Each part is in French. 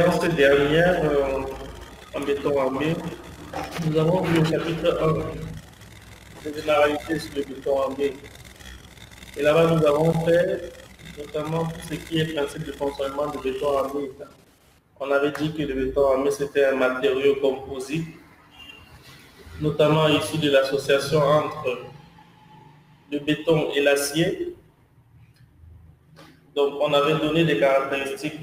séance dernière, en béton armé, nous avons vu au chapitre 1 des généralités sur le béton armé. Et là-bas, nous avons fait notamment tout ce qui est principe de fonctionnement du béton armé. On avait dit que le béton armé, c'était un matériau composite, notamment issu de l'association entre le béton et l'acier. Donc, on avait donné des caractéristiques.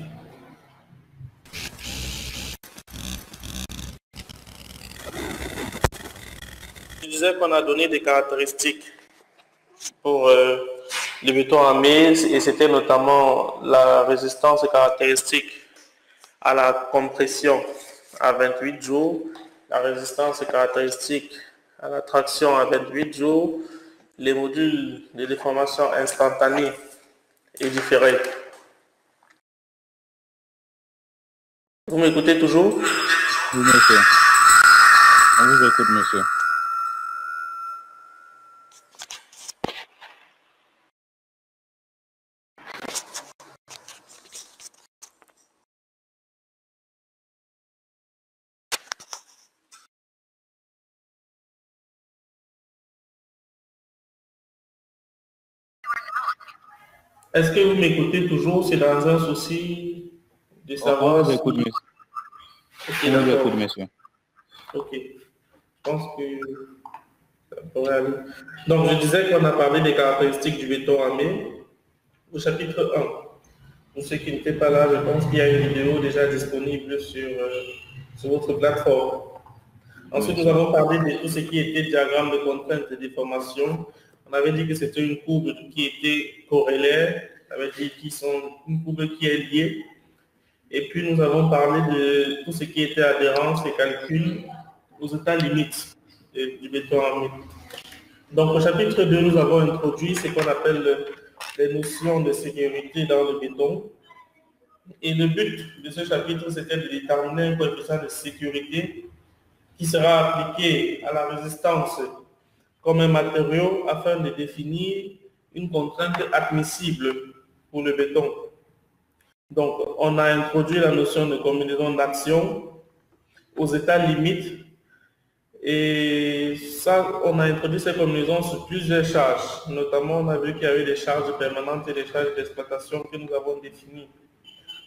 Je disais qu'on a donné des caractéristiques pour le béton armé, et c'était notamment la résistance caractéristique à la compression à 28 jours, la résistance caractéristique à la traction à 28 jours, les modules de déformation instantanée et différée. Vous m'écoutez toujours? Oui, monsieur. On vous écoute, monsieur. Est-ce que vous m'écoutez toujours? C'est dans un souci de savoir... On vous écoute, monsieur. Okay, on vous écoute, monsieur. Ok. Je pense que ça pourrait aller. Donc, je disais qu'on a parlé des caractéristiques du béton armé au chapitre 1. Pour ceux qui n'étaient pas là, je pense qu'il y a une vidéo déjà disponible sur votre plateforme. Ensuite, nous avons parlé de tout ce qui était diagramme de contrainte de déformation. On avait dit que c'était une courbe qui était corrélaire, ça veut dire une courbe qui est liée. Et puis, nous avons parlé de tout ce qui était adhérence et calcul aux états limites du béton armé. Donc, au chapitre 2, nous avons introduit ce qu'on appelle les notions de sécurité dans le béton. Et le but de ce chapitre, c'était de déterminer un coefficient de sécurité qui sera appliqué à la résistance comme un matériau afin de définir une contrainte admissible pour le béton. Donc, on a introduit la notion de combinaison d'action aux états limites. Et ça, on a introduit ces combinaisons sur plusieurs charges. Notamment, on a vu qu'il y avait des charges permanentes et des charges d'exploitation que nous avons définies.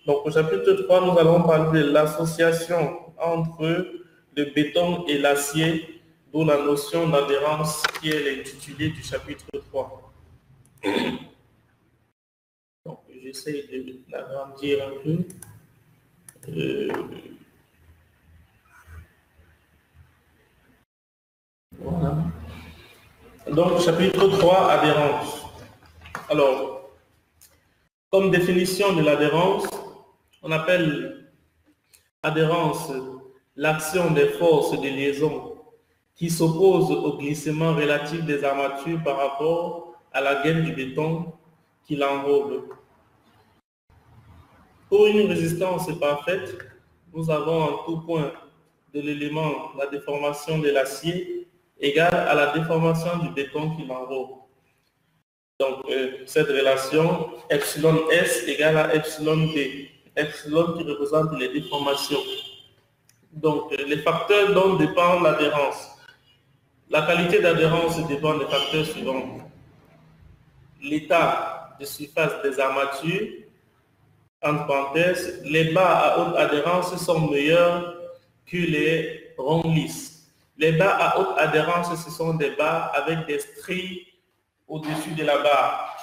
Donc, au chapitre 3, nous allons parler de l'association entre le béton et l'acier, d'où la notion d'adhérence qui est l'intitulé du chapitre 3. Donc, j'essaie de l'agrandir un peu. Voilà. Donc, chapitre 3, adhérence. Alors, comme définition de l'adhérence, on appelle adhérence l'action des forces de liaison qui s'opposent au glissement relatif des armatures par rapport à la gaine du béton qui l'enrobe. Pour une résistance parfaite, nous avons en tout point de l'élément la déformation de l'acier égale à la déformation du béton qui l'enrobe. Donc, cette relation epsilon S égale à epsilon B. Epsilon qui représente les déformations. Donc, les facteurs dont dépend l'adhérence. La qualité d'adhérence dépend des facteurs suivants. L'état de surface des armatures, entre parenthèses, les bas à haute adhérence sont meilleurs que les ronds lisses. Les bas à haute adhérence, ce sont des bas avec des stries au-dessus de la barre.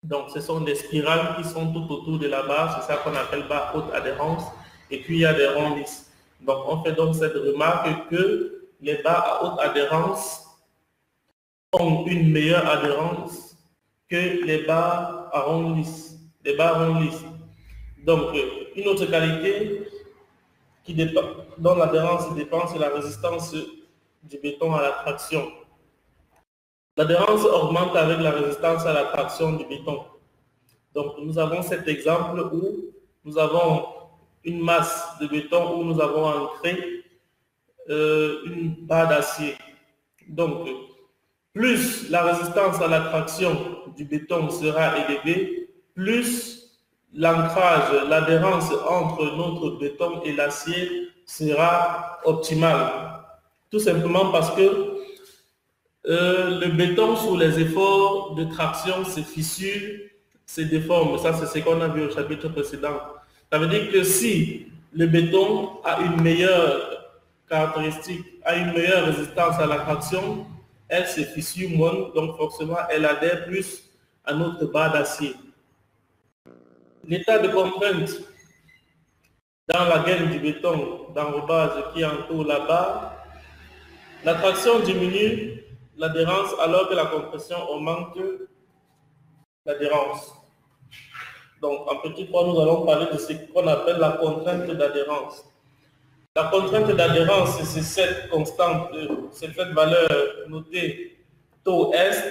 Donc, ce sont des spirales qui sont tout autour de la barre, c'est ça qu'on appelle bas haute adhérence. Et puis, il y a des ronds lisses. Donc, on fait donc cette remarque que les bas à haute adhérence ont une meilleure adhérence que les bas à ronds lisses. Les bas ronds lisses. Donc, une autre qualité dont l'adhérence dépend, c'est la résistance du béton à la traction. L'adhérence augmente avec la résistance à la traction du béton. Donc, nous avons cet exemple où nous avons une masse de béton où nous avons ancré une barre d'acier. Donc, plus la résistance à la traction du béton sera élevée, plus l'ancrage, l'adhérence entre notre béton et l'acier sera optimale. Tout simplement parce que le béton sous les efforts de traction se fissure, se déforme. Ça, c'est ce qu'on a vu au chapitre précédent. Ça veut dire que si le béton a une meilleure caractéristique, a une meilleure résistance à la traction, elle se fissure moins, donc forcément, elle adhère plus à notre barre d'acier. L'état de contrainte dans la gaine du béton d'enrobage qui entoure la barre, la traction diminue l'adhérence alors que la compression augmente l'adhérence. Donc, en petit 3, nous allons parler de ce qu'on appelle la contrainte d'adhérence. La contrainte d'adhérence, c'est cette constante, c'est cette valeur notée taux S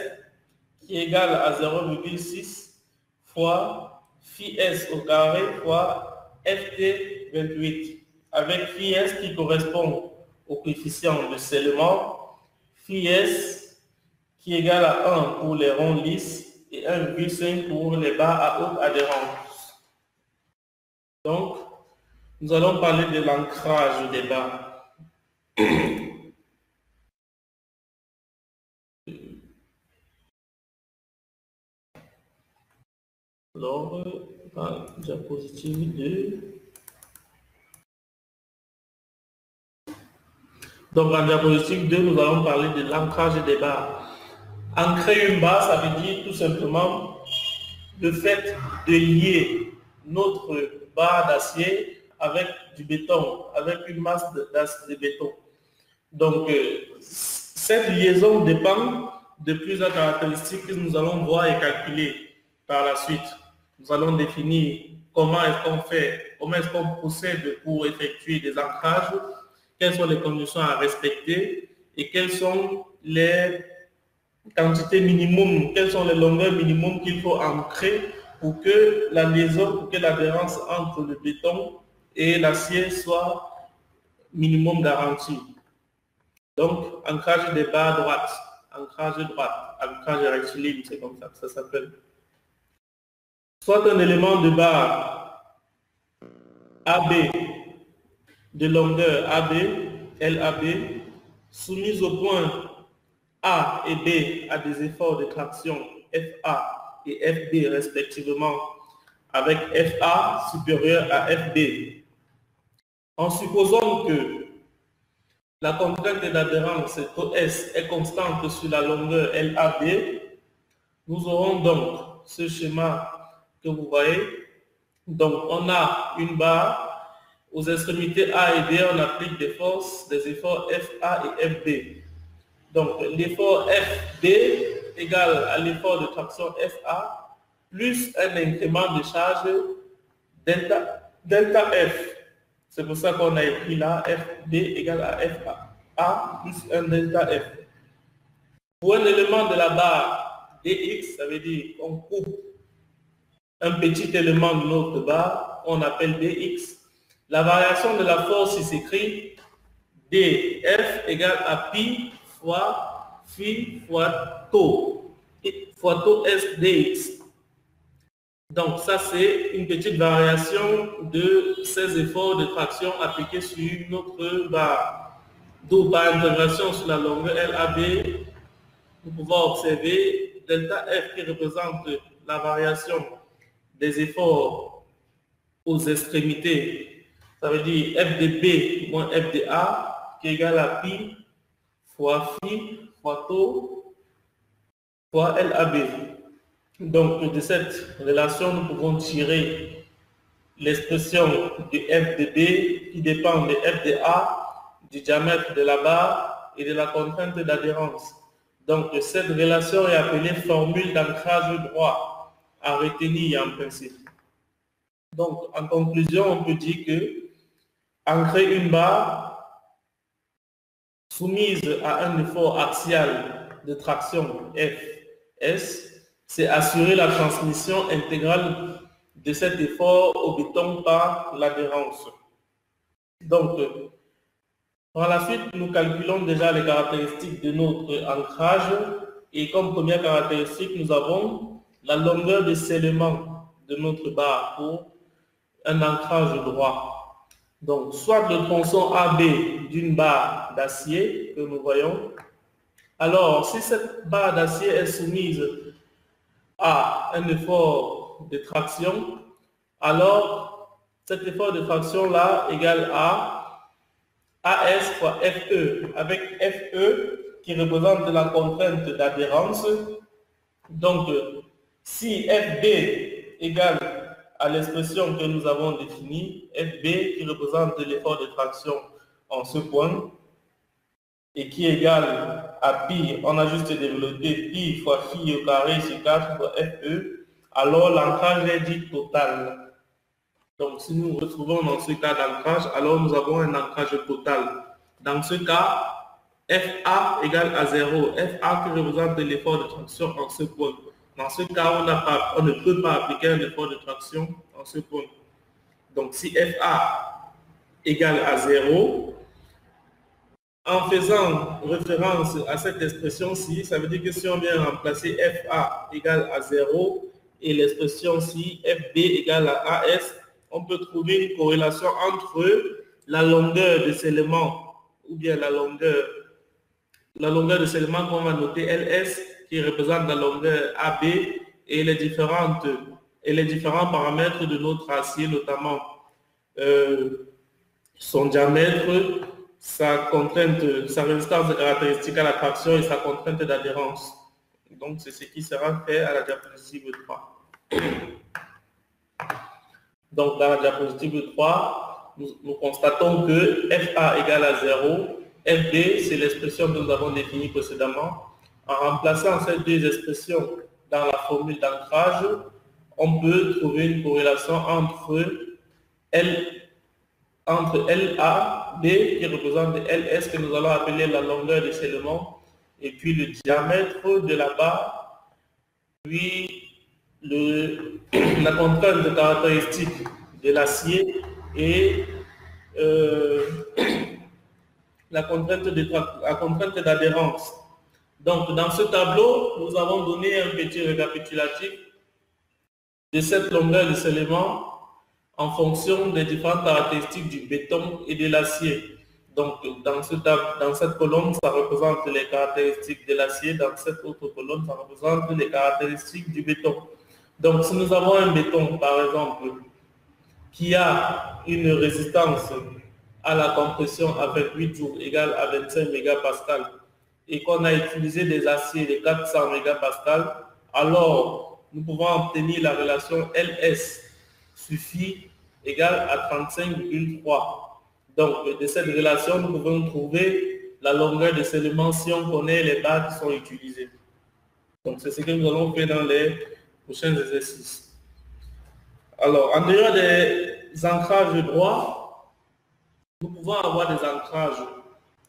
qui est égale à 0,6 fois phi S au carré fois FT 28, avec phi S qui correspond au coefficient de scellement, phi S qui est égal à 1 pour les ronds lisses et 1,5 pour les barres à haute adhérence. Donc, nous allons parler de l'ancrage des barres. Alors, diapositive 2. Donc, en diapositive 2, nous allons parler de l'ancrage des barres. Ancrer une barre, ça veut dire tout simplement le fait de lier notre barre d'acier avec du béton, avec une masse de béton. Donc, cette liaison dépend de plusieurs caractéristiques que nous allons voir et calculer par la suite. Nous allons définir comment est-ce qu'on fait, comment est-ce qu'on procède pour effectuer des ancrages, quelles sont les conditions à respecter et quelles sont les quantités minimum, quelles sont les longueurs minimum qu'il faut ancrer pour que la liaison, pour que l'adhérence entre le béton et l'acier soit minimum garantie. Donc, ancrage des barres droites, ancrage droite, ancrage rectiligne, c'est comme ça que ça s'appelle. Soit un élément de barre AB, de longueur AB, LAB, soumise au point A et B à des efforts de traction FA et FB respectivement, avec FA supérieur à FB. En supposant que la contrainte d'adhérence S est constante sur la longueur LAB, nous aurons donc ce schéma que vous voyez. Donc on a une barre, aux extrémités A et B, on applique des forces, des efforts FA et FB. Donc, l'effort FB égale à l'effort de traction FA plus un incrément de charge delta F. C'est pour ça qu'on a écrit là FB égale à FA plus un delta F. Pour un élément de la barre DX, ça veut dire qu'on coupe un petit élément de notre barre, on appelle DX. La variation de la force s'écrit DF égale à pi fois phi fois taux SDX. Donc ça c'est une petite variation de ces efforts de traction appliqués sur notre barre. D'où par intégration sur la longueur LAB, nous pouvons observer delta F qui représente la variation des efforts aux extrémités. Ça veut dire F de B moins F de A qui est égal à pi fois phi fois taux fois LAB. Donc de cette relation, nous pouvons tirer l'expression de F de B qui dépend de F de A, du diamètre de la barre et de la contrainte d'adhérence. Donc cette relation est appelée formule d'ancrage droit à retenir en principe. Donc en conclusion, on peut dire que ancrer une barre soumise à un effort axial de traction Fs, c'est assurer la transmission intégrale de cet effort au béton par l'adhérence. Donc, par la suite, nous calculons déjà les caractéristiques de notre ancrage et comme première caractéristique, nous avons la longueur de scellement de notre barre pour un ancrage droit. Donc, soit le tronçon AB d'une barre d'acier que nous voyons. Alors, si cette barre d'acier est soumise à un effort de traction, alors cet effort de traction-là égale à AS fois FE, avec FE qui représente la contrainte d'adhérence. Donc, si FB égale à l'expression que nous avons définie, FB qui représente l'effort de traction en ce point, et qui est égal à pi, on a juste développé pi fois phi au carré sur 4 fois FE, alors l'ancrage est dit total. Donc si nous retrouvons dans ce cas d'ancrage, alors nous avons un ancrage total. Dans ce cas, FA égale à 0. FA qui représente l'effort de traction en ce point. Dans ce cas, on ne peut pas appliquer un effort de traction en ce point. Donc si FA égale à 0, en faisant référence à cette expression-ci, ça veut dire que si on vient remplacer FA égale à 0 et l'expression-ci FB égale à AS, on peut trouver une corrélation entre la longueur de scellement ou bien la longueur de scellement qu'on va noter LS qui représente la longueur AB et les différents paramètres de notre acier, notamment son diamètre, sa résistance caractéristique à la traction et sa contrainte d'adhérence. Donc, c'est ce qui sera fait à la diapositive 3. Donc, dans la diapositive 3, nous constatons que FA égale à 0, FB, c'est l'expression que nous avons définie précédemment. En remplaçant ces deux expressions dans la formule d'ancrage, on peut trouver une corrélation entre LA, B qui représente LS que nous allons appeler la longueur de scellement, et puis le diamètre de la barre, puis la contrainte caractéristique de l'acier et la contrainte d'adhérence. Donc dans ce tableau, nous avons donné un petit récapitulatif de cette longueur de scellement en fonction des différentes caractéristiques du béton et de l'acier. Donc, dans cette colonne, ça représente les caractéristiques de l'acier. Dans cette autre colonne, ça représente les caractéristiques du béton. Donc, si nous avons un béton, par exemple, qui a une résistance à la compression avec 8 jours égale à 25 mégapascales et qu'on a utilisé des aciers de 400 mégapascales, alors nous pouvons obtenir la relation LS suffit égale à 35,3. Donc, de cette relation, nous pouvons trouver la longueur de scellement si on connaît les barres qui sont utilisées. Donc, c'est ce que nous allons faire dans les prochains exercices. Alors, en dehors des ancrages droits, nous pouvons avoir des ancrages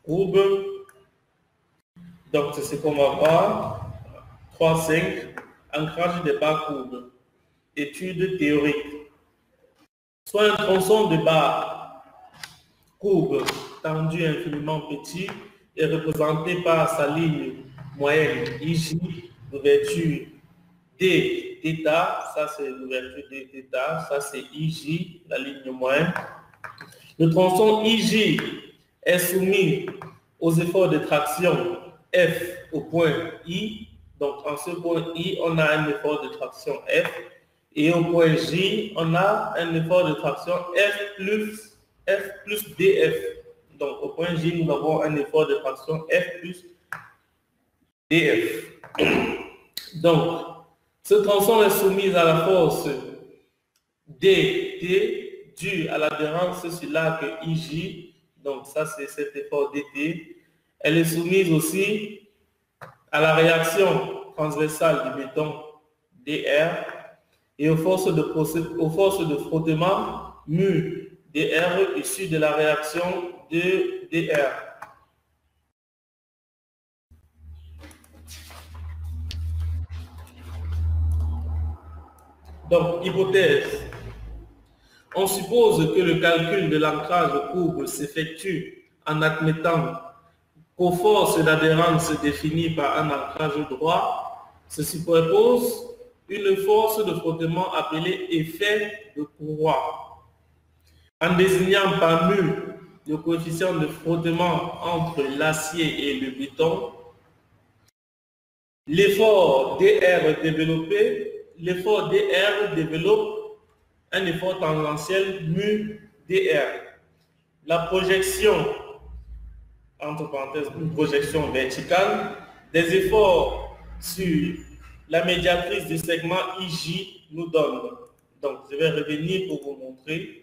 courbes. Donc, c'est ce qu'on va voir. 3.5, ancrage des barres courbes. Étude théorique. Soit un tronçon de barre courbe tendu infiniment petit est représenté par sa ligne moyenne IJ, l'ouverture D θ, ça c'est l'ouverture D θ, ça c'est IJ, la ligne moyenne. Le tronçon IJ est soumis aux efforts de traction F au point I. Donc en ce point I, on a un effort de traction F. Et au point J, on a un effort de traction F plus DF. Donc au point J, nous avons un effort de traction F plus DF. Donc, ce tronçon est soumis à la force DT due à l'adhérence sur l'arc IJ. Donc ça, c'est cet effort DT. Elle est soumise aussi à la réaction transversale du béton DR et aux forces de frottement mu DR issues de la réaction de DR. Donc, hypothèse. On suppose que le calcul de l'ancrage courbe s'effectue en admettant qu'aux forces d'adhérence définies par un ancrage droit se superposent une force de frottement appelée effet de courroie. En désignant par mu le coefficient de frottement entre l'acier et le béton, l'effort DR développe un effort tangentiel mu DR. La projection, entre parenthèses, une projection verticale, des efforts sur la médiatrice du segment IJ nous donne. Donc, je vais revenir pour vous montrer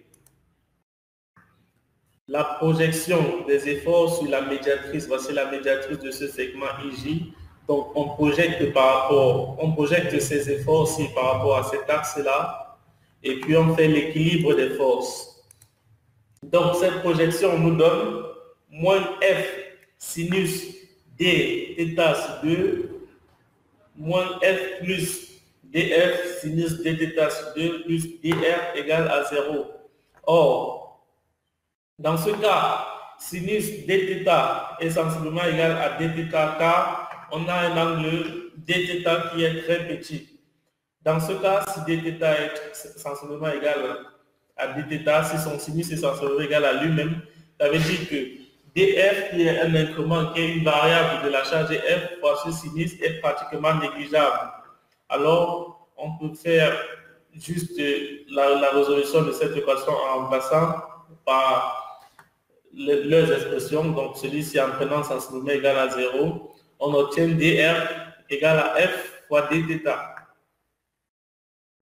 la projection des efforts sur la médiatrice. Voici la médiatrice de ce segment IJ. Donc, on projette ces efforts-ci par rapport à cet axe-là, et puis on fait l'équilibre des forces. Donc, cette projection nous donne moins F sinus D θ sur 2, moins F plus DF sinus D θ sur 2 plus DR égale à 0. Or, dans ce cas, sinus dθ est sensiblement égal à dθ car on a un angle dθ qui est très petit. Dans ce cas, si dθ est sensiblement égal à dθ, si son sinus est sensiblement égal à lui-même, ça veut dire que df, qui est un incrément, qui est une variable de la charge f fois ce sinus, est pratiquement négligeable. Alors, on peut faire juste la résolution de cette équation en remplaçant par leurs expressions. Donc, celui-ci en prenant sensiblement égal à 0, on obtient dr égal à f fois dθ.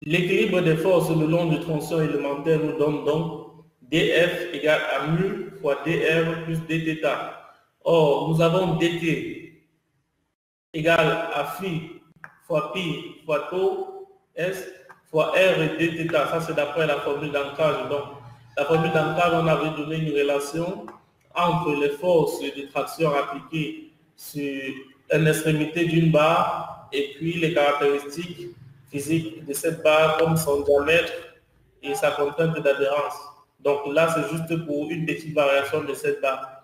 L'équilibre des forces le long du tronçon élémentaire nous donne donc df égale à mu fois dr plus dθ. Or, nous avons dt égale à phi fois pi fois tau s fois r et dθ. Ça, c'est d'après la formule d'ancrage. Donc, la formule d'ancrage, on avait donné une relation entre les forces de traction appliquées sur une extrémité d'une barre et puis les caractéristiques physiques de cette barre comme son diamètre et sa contrainte d'adhérence. Donc là, c'est juste pour une petite variation de cette barre.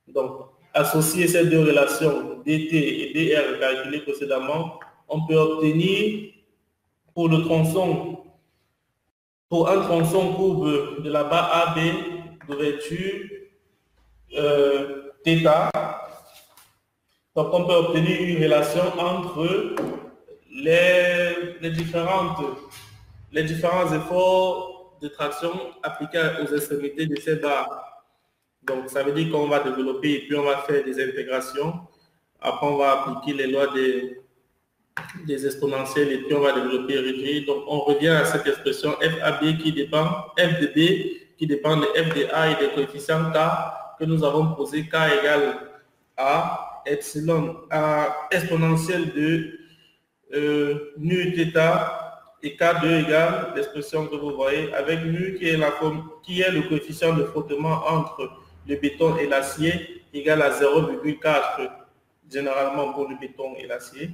Donc, associer ces deux relations, dt et dr calculées précédemment, on peut obtenir pour un tronçon courbe de la barre AB d'ouverture θ. Donc, on peut obtenir une relation entre les différents efforts de traction appliqués aux extrémités de ces barres. Donc, ça veut dire qu'on va développer et puis on va faire des intégrations. Après, on va appliquer les lois des exponentielles et puis on va développer et réduire. Donc, on revient à cette expression FAB qui dépend, F de B qui dépend de F de A et des coefficients K que nous avons posé K égale à epsilon à exponentielle de nu θ et K2 égale l'expression que vous voyez avec mu qui est le coefficient de frottement entre le béton et l'acier égal à 0,4 généralement pour le béton et l'acier.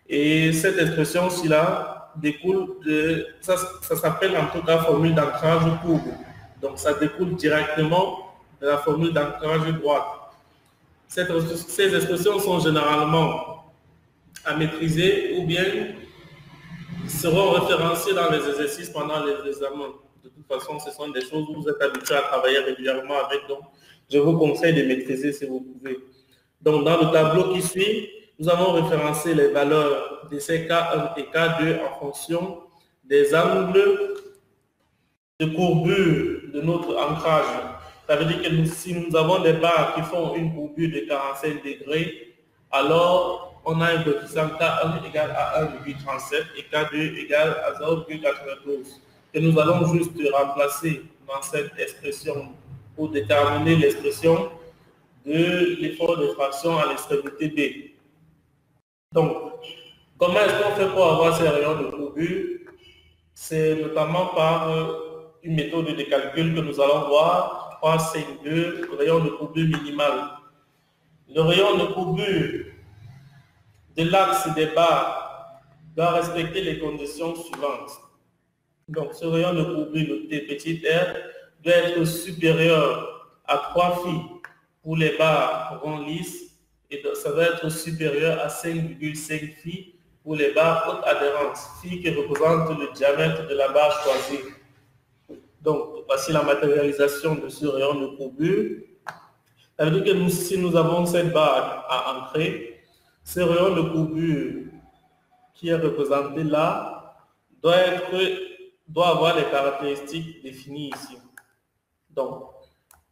Et cette expression-ci là découle de, ça s'appelle en tout cas formule d'ancrage courbe. Donc ça découle directement de la formule d'ancrage droite. Ces expressions sont généralement à maîtriser ou bien seront référencées dans les exercices pendant les examens. De toute façon, ce sont des choses où vous êtes habitués à travailler régulièrement avec, donc je vous conseille de maîtriser si vous pouvez. Donc dans le tableau qui suit, nous avons référencé les valeurs de ces K1 et K2 en fonction des angles de courbure de notre ancrage. Ça veut dire que si nous avons des barres qui font une courbure de 45 degrés, alors on a un coefficient K1 égale à 1,37 et K2 égale à 0,92. Et nous allons juste remplacer dans cette expression pour déterminer l'expression de l'effort de fraction à l'extrémité B. Donc, comment est-ce qu'on fait pour avoir ces rayons de courbure? C'est notamment par une méthode de calcul que nous allons voir, 3, 5, 2, rayon de courbure minimal. Le rayon de courbure de l'axe des barres doit respecter les conditions suivantes. Donc, ce rayon de courbure, le T petit r, doit être supérieur à 3 phi pour les barres ronds lisses et ça doit être supérieur à 5,5 phi pour les barres haute adhérence, phi qui représente le diamètre de la barre choisie. Donc, voici la matérialisation de ce rayon de courbure. Ça veut dire que si nous avons cette barre à ancrer, ce rayon de courbure qui est représenté là doit avoir les caractéristiques définies ici. Donc,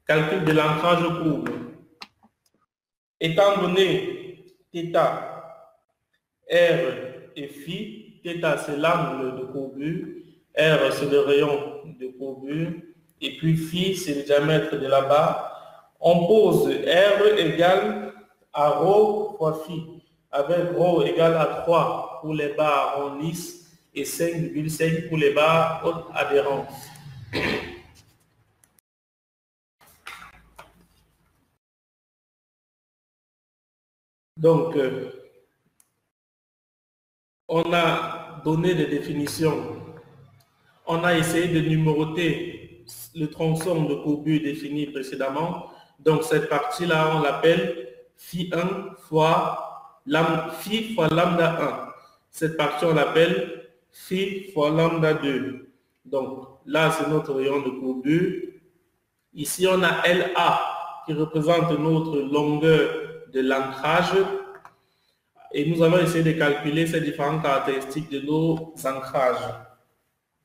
calcul de l'ancrage courbe. Étant donné θ, R et phi, θ c'est l'angle de courbure, R c'est le rayon de courbure, et puis phi c'est le diamètre de la barre, on pose R égale à ρ fois phi, avec ρ égale à 3 pour les barres en lice et 5,5 pour les barres haute adhérence. Donc, on a donné des définitions. On a essayé de numéroter le tronçon de courbure défini précédemment. Donc, cette partie-là, on l'appelle phi1 fois lambda 1. Cette partie, on l'appelle phi fois lambda 2. Donc, là, c'est notre rayon de courbure. Ici, on a LA qui représente notre longueur de l'ancrage. Et nous allons essayer de calculer ces différentes caractéristiques de nos ancrages.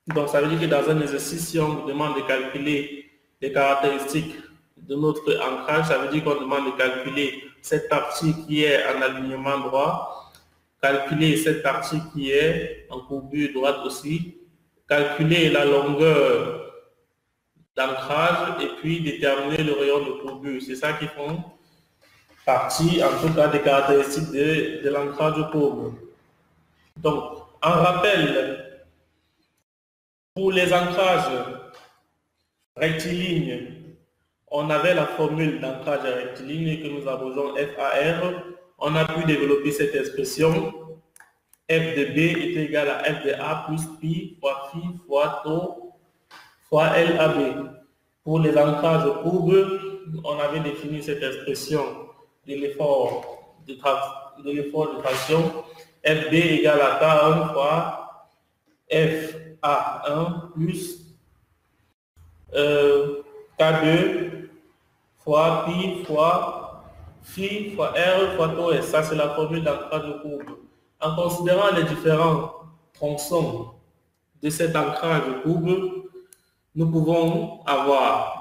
Donc, ça veut dire que dans un exercice, si on nous demande de calculer les caractéristiques de notre ancrage, ça veut dire qu'on demande de calculer cette partie qui est en alignement droit, calculer cette partie qui est en courbure droite aussi, calculer la longueur d'ancrage et puis déterminer le rayon de courbure. C'est ça qui font partie, en tout cas, des caractéristiques de l'ancrage courbe. Donc, en rappel, pour les ancrages rectilignes, on avait la formule d'ancrage rectiligne que nous abrégeons FAR. On a pu développer cette expression F de B est égal à F de A plus pi fois phi fois tau fois LAB. Pour les ancrages courbes, on avait défini cette expression de l'effort de traction FB égale à K1 fois FA1 plus K2 fois pi fois phi fois R fois tau S. Ça, c'est la formule d'ancrage de courbe. En considérant les différents tronçons de cet ancrage de courbe, nous pouvons avoir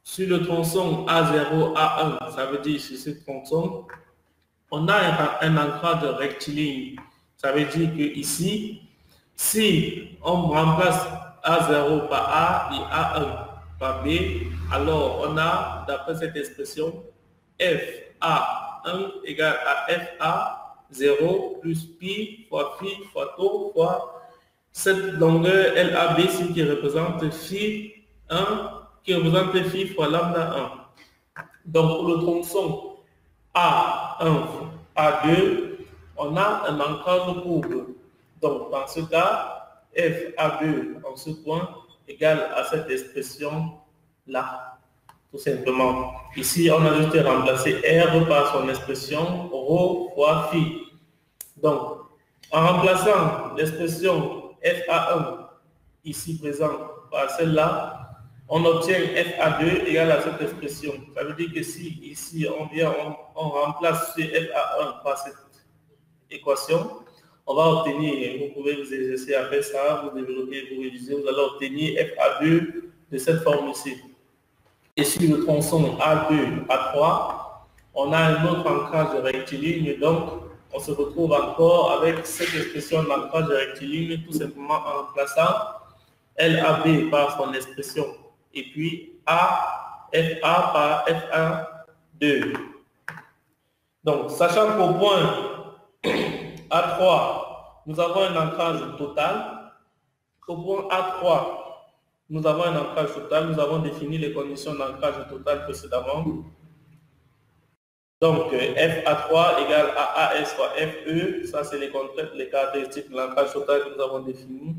sur le tronçon A0, A1, ça veut dire sur ce tronçon, on a un ancrage rectiligne. Ça veut dire que ici, si on remplace A0 par A et A1 par B, alors on a, d'après cette expression, FA1 égale à FA0 plus pi fois phi fois tau fois cette longueur LAB ici qui représente phi 1 qui représente phi fois lambda 1. Donc pour le tronçon A1, A2, on a un ancrage courbe. Donc dans ce cas, FA2 en ce point égale à cette expression-là, tout simplement. Ici, on a juste remplacé R par son expression ρ fois phi. Donc, en remplaçant l'expression FA1 ici présent par celle-là, on obtient FA2 égale à cette expression. Ça veut dire que si ici on remplace ce FA1 par cette équation, on va obtenir, vous pouvez vous exercer à faire ça, vous développer, vous réviser, vous allez obtenir FA2 de cette forme ici. Et sur le tronçon A2, A3, on a un autre ancrage rectiligne, donc on se retrouve encore avec cette expression d'ancrage rectiligne, tout simplement en remplaçant LAB par son expression, et puis FA par FA2. Donc, sachant qu'au point A3, nous avons un ancrage total. Au point A3, nous avons un ancrage total. Nous avons défini les conditions d'ancrage total précédemment. Donc, FA3 égale à AS fois FE. Ça, c'est les caractéristiques de l'ancrage total que nous avons défini.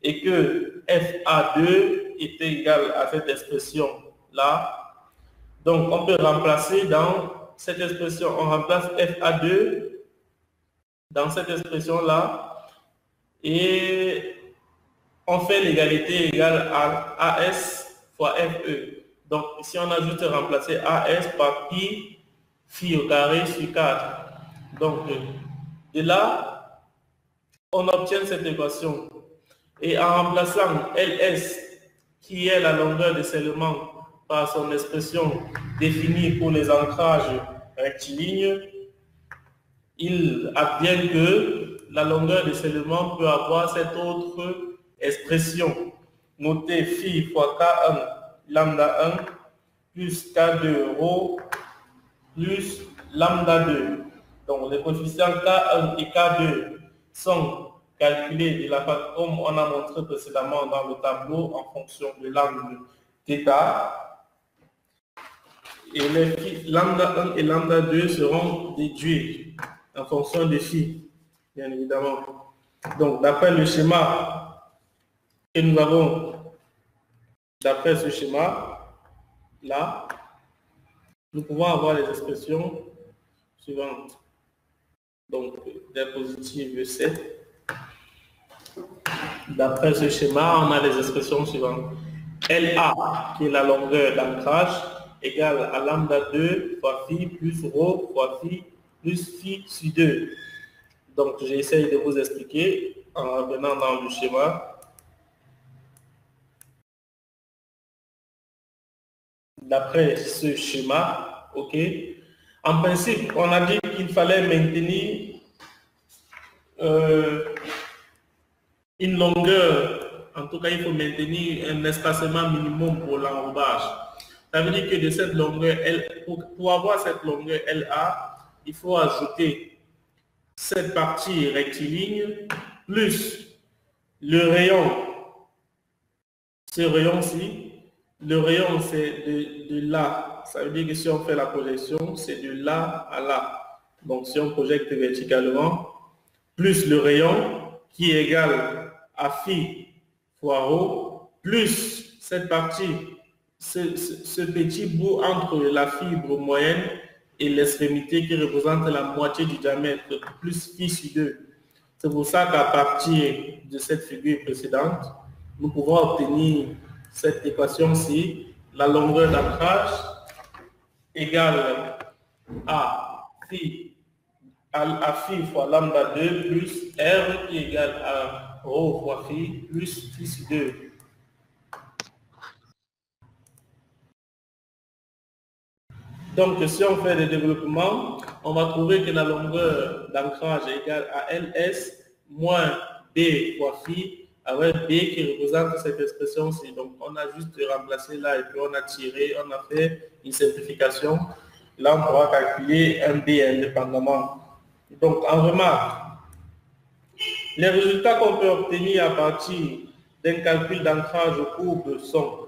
Et que FA2 est égal à cette expression-là. Donc, on peut remplacer dans cette expression, on remplace FA2 dans cette expression-là et on fait l'égalité égale à AS fois FE. Donc, ici, on a juste remplacé AS par pi phi au carré sur 4. Donc, de là, on obtient cette équation. Et en remplaçant LS, qui est la longueur de scellement par son expression définie pour les ancrages rectilignes, il advient que la longueur de scellement peut avoir cette autre expression notée phi fois K1 lambda 1 plus K2 rho plus lambda 2. Donc les coefficients K1 et K2 sont calculés de la façon comme on a montré précédemment dans le tableau en fonction de l'angle θ. Et les lambda 1 et lambda 2 seront déduits en fonction des phi, bien évidemment. Donc, d'après le schéma que nous avons, d'après ce schéma-là, nous pouvons avoir les expressions suivantes. Donc, des positives 7. D'après ce schéma, on a les expressions suivantes. LA, qui est la longueur d'ancrage, égale à lambda 2 fois phi plus rho fois phi plus phi sur 2. Donc, j'essaie de vous expliquer en revenant dans le schéma. D'après ce schéma, ok. En principe, on a dit qu'il fallait maintenir une longueur, en tout cas, il faut maintenir un espacement minimum pour l'enrobage. Ça veut dire que de cette longueur, pour avoir cette longueur LA, il faut ajouter cette partie rectiligne plus le rayon. Ce rayon-ci, le rayon c'est de là. Ça veut dire que si on fait la projection, c'est de là à là. Donc si on projette verticalement, plus le rayon qui est égal à phi fois rho, plus cette partie, ce petit bout entre la fibre moyenne et l'extrémité qui représente la moitié du diamètre, plus phi sur 2. C'est pour ça qu'à partir de cette figure précédente, nous pouvons obtenir cette équation-ci, la longueur d'ancrage égale à phi fois lambda 2 plus R qui est égal à rho fois phi plus phi sur 2. Donc, si on fait le développement, on va trouver que la longueur d'ancrage est égale à LS moins B fois phi avec B qui représente cette expression-ci. Donc, on a juste remplacé là et puis on a tiré, on a fait une simplification. Là, on pourra calculer un B indépendamment. Donc, en remarque, les résultats qu'on peut obtenir à partir d'un calcul d'ancrage aux courbes sont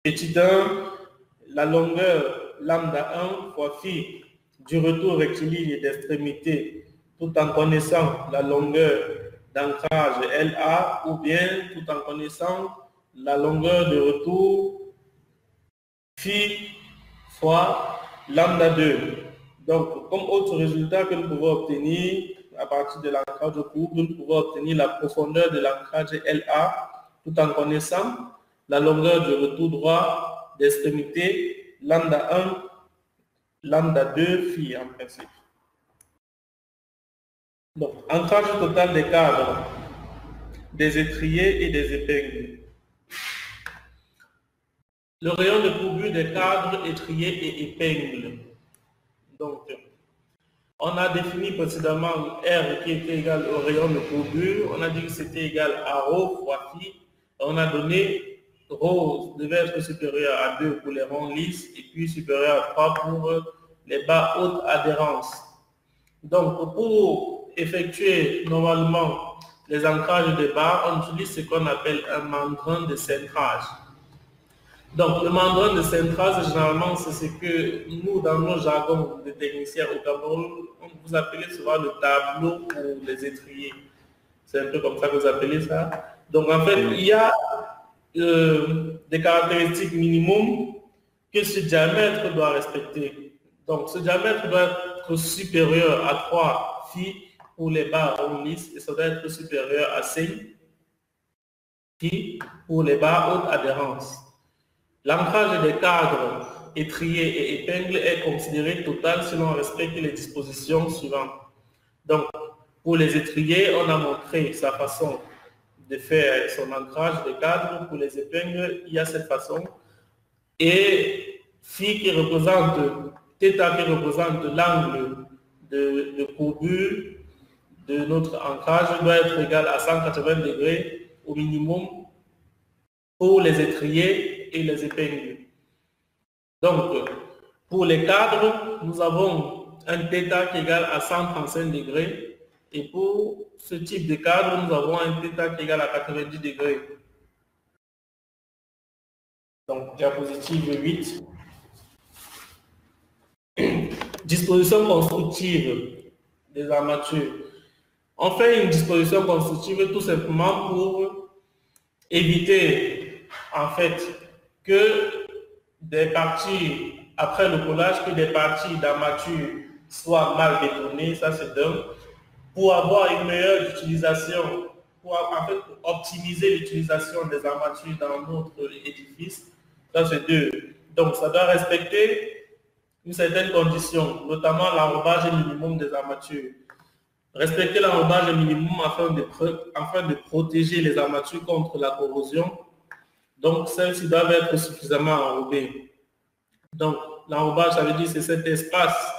petit 1, la longueur lambda 1 fois phi du retour rectiligne d'extrémité tout en connaissant la longueur d'ancrage LA ou bien tout en connaissant la longueur de retour phi fois lambda 2. Donc, comme autre résultat que nous pouvons obtenir à partir de l'ancrage de courbe, nous pouvons obtenir la profondeur de l'ancrage LA tout en connaissant la longueur de retour droit d'extrémité lambda 1, lambda 2, phi en principe. Donc, ancrage total des cadres, des étriers et des épingles. Le rayon de courbure des cadres, étriers et épingles. Donc, on a défini précédemment R qui était égal au rayon de courbure. On a dit que c'était égal à rho fois phi. On a donné rho devait être supérieur à 2 pour les ronds lisses et puis supérieur à 3 pour les bas haute adhérence. Donc, pour effectuer normalement les ancrages de barres, on utilise ce qu'on appelle un mandrin de centrage. Donc, le mandrin de centrage, généralement, c'est ce que nous, dans nos jargons de techniciens au Cameroun, on vous appelez souvent le tableau pour les étriers. C'est un peu comme ça que vous appelez ça. Donc, en fait, il y a des caractéristiques minimum que ce diamètre doit respecter. Donc, ce diamètre doit être supérieur à 3 phi pour les barres rondes lisses et ça doit être supérieur à 5 pi pour les barres haute adhérence. L'ancrage des cadres, étriers et épingles est considéré total si l'on respecte les dispositions suivantes. Donc, pour les étriers, on a montré sa façon de faire son ancrage des cadres. Pour les épingles, il y a cette façon. Et phi qui représente, θ qui représente l'angle de courbure de notre ancrage doit être égal à 180 degrés au minimum pour les étriers et les épingles. Donc, pour les cadres, nous avons un θ qui est égal à 135 degrés. Et pour ce type de cadre, nous avons un θ qui est égal à 90 degrés. Donc, diapositive 8. Disposition constructive des armatures. On fait une disposition constructive tout simplement pour éviter, en fait, que des parties, après le collage, que des parties d'armature soient mal bétonnées, ça c'est d'un. Pour avoir une meilleure utilisation, pour optimiser l'utilisation des armatures dans notre édifice, ça c'est 2. Donc ça doit respecter une certaine condition, notamment l'enrobage minimum des armatures. Respecter l'enrobage minimum afin de protéger les armatures contre la corrosion. Donc celles-ci doivent être suffisamment enrobées. Donc l'enrobage, ça veut dire c'est cet espace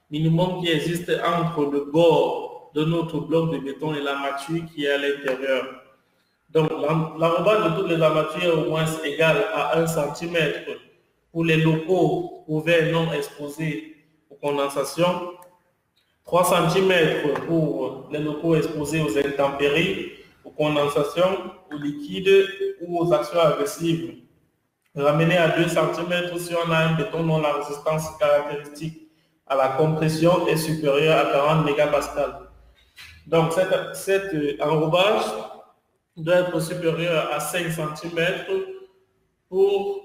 minimum qui existe entre le bord de notre bloc de béton et l'armature qui est à l'intérieur. Donc l'enrobage de toutes les armatures est au moins égal à 1 cm pour les locaux ouverts non exposés aux condensations, 3 cm pour les locaux exposés aux intempéries, aux condensations, aux liquides ou aux actions agressives. Ramené à 2 cm si on a un béton dont la résistance caractéristique à la compression est supérieure à 40 mégapascales. Donc cet enrobage doit être supérieur à 5 cm pour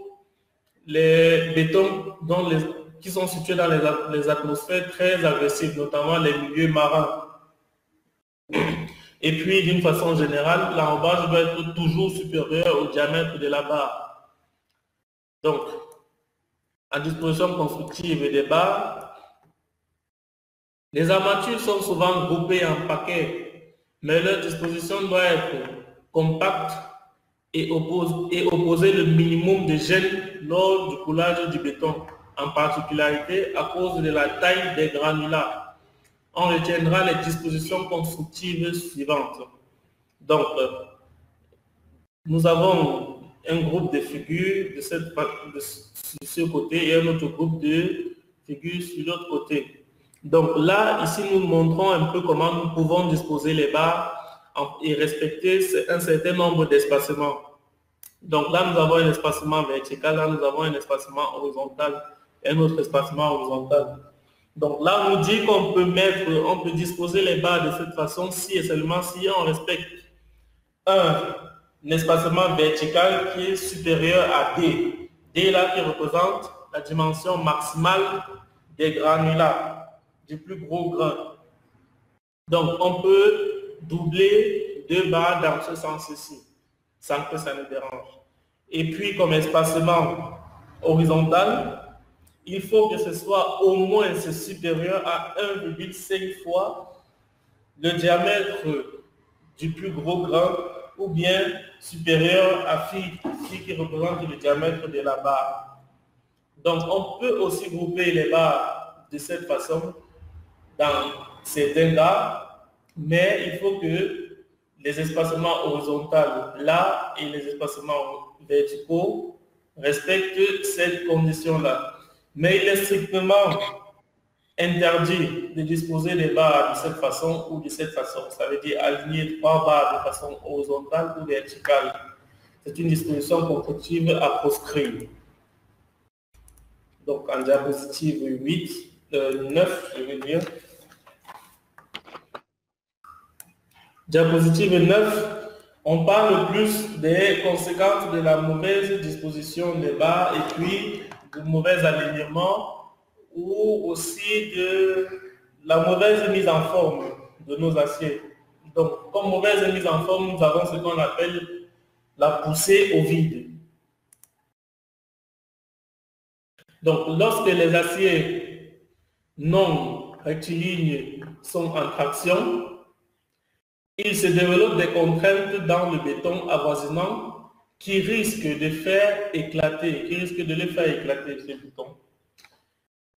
les bétons qui sont situés dans les atmosphères très agressives, notamment les milieux marins. Et puis, d'une façon générale, l'enrobage doit être toujours supérieur au diamètre de la barre. Donc, en disposition constructive des barres, les armatures sont souvent groupées en paquets, mais leur disposition doit être compacte et opposer le minimum de gêne lors du coulage du béton, en particularité à cause de la taille des granulats. On retiendra les dispositions constructives suivantes. Donc, nous avons un groupe de figures de ce côté et un autre groupe de figures sur l'autre côté. Donc là, ici, nous montrons un peu comment nous pouvons disposer les barres et respecter un certain nombre d'espacements. Donc là, nous avons un espacement vertical, là, nous avons un espacement horizontal et un autre espacement horizontal. Donc là, on nous dit qu'on peut disposer les barres de cette façon si et seulement si on respecte un espacement vertical qui est supérieur à D. D là qui représente la dimension maximale des granulats, du plus gros grain. Donc on peut doubler 2 barres dans ce sens-ci, sans que ça ne dérange. Et puis comme espacement horizontal, il faut que ce soit au moins supérieur à 1,5 fois le diamètre du plus gros grain ou bien supérieur à phi qui représente le diamètre de la barre. Donc on peut aussi grouper les barres de cette façon dans certains cas, mais il faut que les espacements horizontaux là et les espacements verticaux respectent cette condition-là. Mais il est strictement interdit de disposer des barres de cette façon ou de cette façon. Ça veut dire aligner 3 barres de façon horizontale ou verticale. C'est une disposition constructive à proscrire. Donc en diapositive 9, je veux dire. Diapositive 9, on parle plus des conséquences de la mauvaise disposition des barres et puis du mauvais alignement ou aussi de la mauvaise mise en forme de nos aciers. Donc, comme mauvaise mise en forme, nous avons ce qu'on appelle la poussée au vide. Donc, lorsque les aciers non rectilignes sont en traction, il se développe des contraintes dans le béton avoisinant qui risquent de faire éclater, ce béton.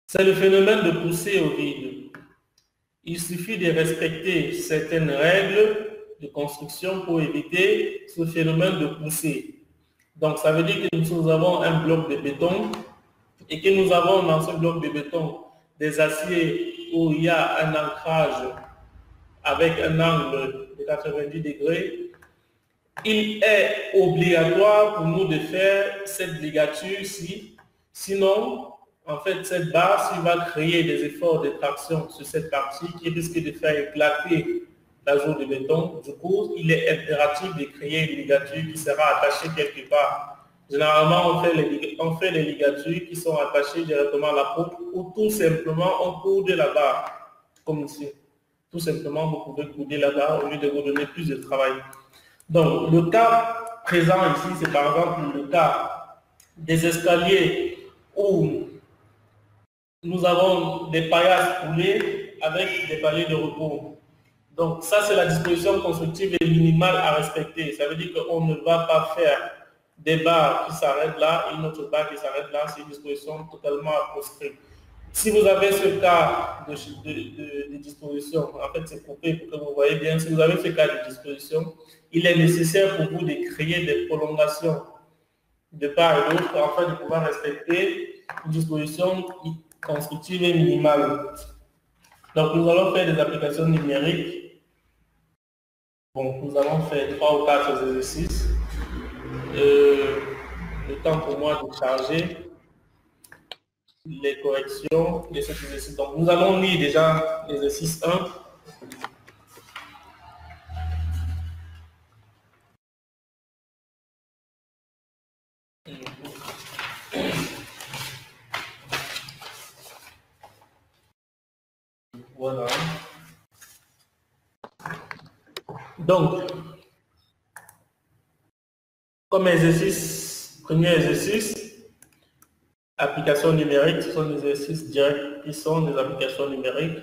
C'est le phénomène de poussée au vide. Il suffit de respecter certaines règles de construction pour éviter ce phénomène de poussée. Donc, ça veut dire que nous avons un bloc de béton et que nous avons dans ce bloc de béton des aciers où il y a un ancrage avec un angle de 90 degrés. Il est obligatoire pour nous de faire cette ligature-ci. Sinon, en fait, cette barre va créer des efforts de traction sur cette partie qui risque de faire éclater la zone de béton. Du coup, il est impératif de créer une ligature qui sera attachée quelque part. Généralement, on fait les ligatures qui sont attachées directement à la poutre ou tout simplement on coude la barre, comme ici. Tout simplement, vous pouvez couder la barre au lieu de vous donner plus de travail. Donc, le cas présent ici, c'est par exemple le cas des escaliers où nous avons des paillasses coulées avec des paliers de repos. Donc, ça, c'est la disposition constructive et minimale à respecter. Ça veut dire qu'on ne va pas faire des barres qui s'arrêtent là et une autre barre qui s'arrête là. C'est une disposition totalement à proscrire. Si vous avez ce cas de disposition, en fait, c'est coupé pour que vous voyez bien. Si vous avez ce cas de disposition, il est nécessaire pour vous de créer des prolongations de part et d'autre afin de pouvoir respecter une disposition constructive et minimale. Donc, nous allons faire des applications numériques. Bon, nous allons faire 3 ou 4 exercices. Le temps pour moi de charger les corrections de cet exercice. Donc, nous allons lire déjà l'exercice 1. Voilà. Donc, comme exercice, premier exercice, application numérique, ce sont des exercices directs qui sont des applications numériques.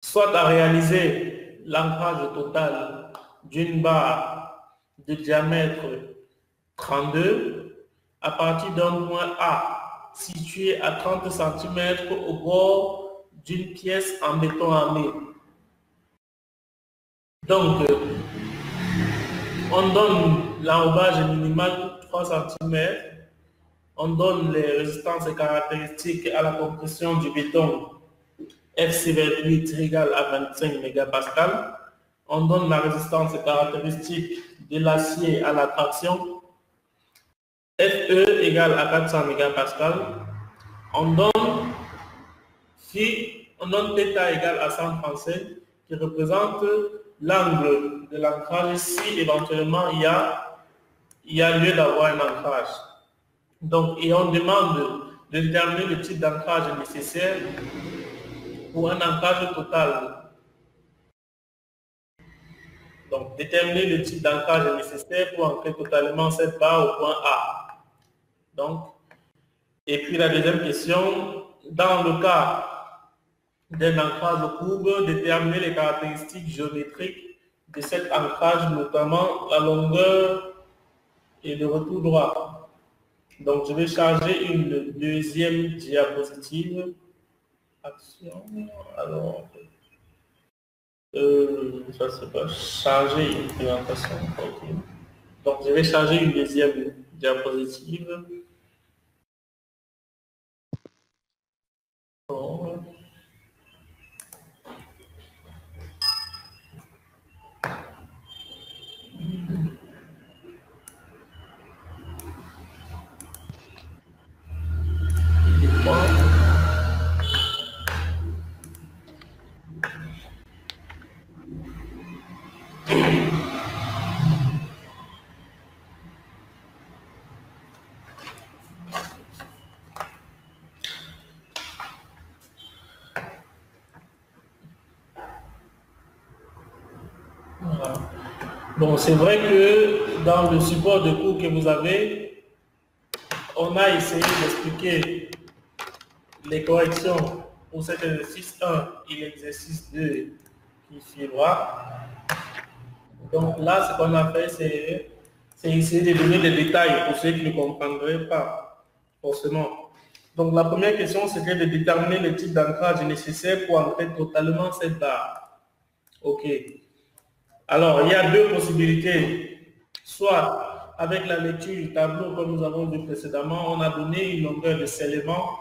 Soit à réaliser l'ancrage total d'une barre de diamètre 32 à partir d'un point A situé à 30 cm au bord d'une pièce en béton armé. Donc, on donne l'enrobage minimal 3 cm, on donne les résistances et caractéristiques à la compression du béton FC28 égale à 25 mégapascal, on donne la résistance et caractéristique de l'acier à la traction FE égale à 400 mégapascal, on donne phi, on donne θ égale à 135 qui représente l'angle de l'ancrage si éventuellement il y a lieu d'avoir un ancrage. Donc, et on demande de déterminer le type d'ancrage nécessaire pour un ancrage total. Donc, déterminer le type d'ancrage nécessaire pour ancrer totalement cette barre au point A. Donc, et puis la deuxième question, dans le cas d'un ancrage courbe, déterminer les caractéristiques géométriques de cet ancrage, notamment la longueur et le retour droit. Donc, je vais charger une deuxième diapositive. Action. Alors, ça c'est pas charger une présentation. Okay. Donc, je vais charger une deuxième diapositive. Bon. Bon, c'est vrai que dans le support de cours que vous avez, on a essayé d'expliquer les corrections pour cet exercice 1 et l'exercice 2 qui suivra. Donc là, ce qu'on a fait, c'est essayer de donner des détails pour ceux qui ne comprendraient pas forcément. Donc la première question, c'était de déterminer le type d'ancrage nécessaire pour ancrer totalement cette barre. OK. Alors, il y a deux possibilités. Soit avec la lecture du tableau, comme nous avons vu précédemment, on a donné une longueur de scellement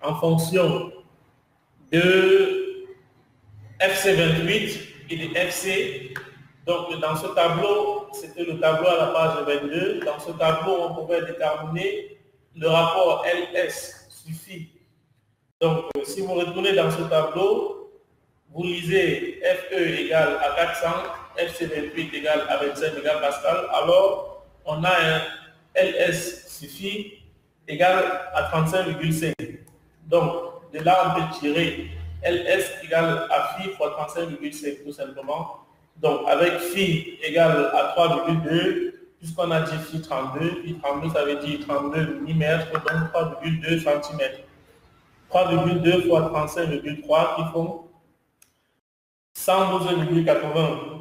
en fonction de FC28 et de FC. Donc, dans ce tableau, c'était le tableau à la page 22. Dans ce tableau, on pouvait déterminer le rapport LS suffit. Donc, si vous retournez dans ce tableau, vous lisez FE égale à 400, FC28 égale à 25 mégapascal, alors on a un LS suffit égale à 35,5. Donc, de là, on peut tirer LS égale à phi fois 35,5 tout simplement. Donc, avec phi égale à 3,2, puisqu'on a dit phi 32, ça veut dire 32 mm, donc 3,2 cm. 3,2 fois 35,3 qui font 112,80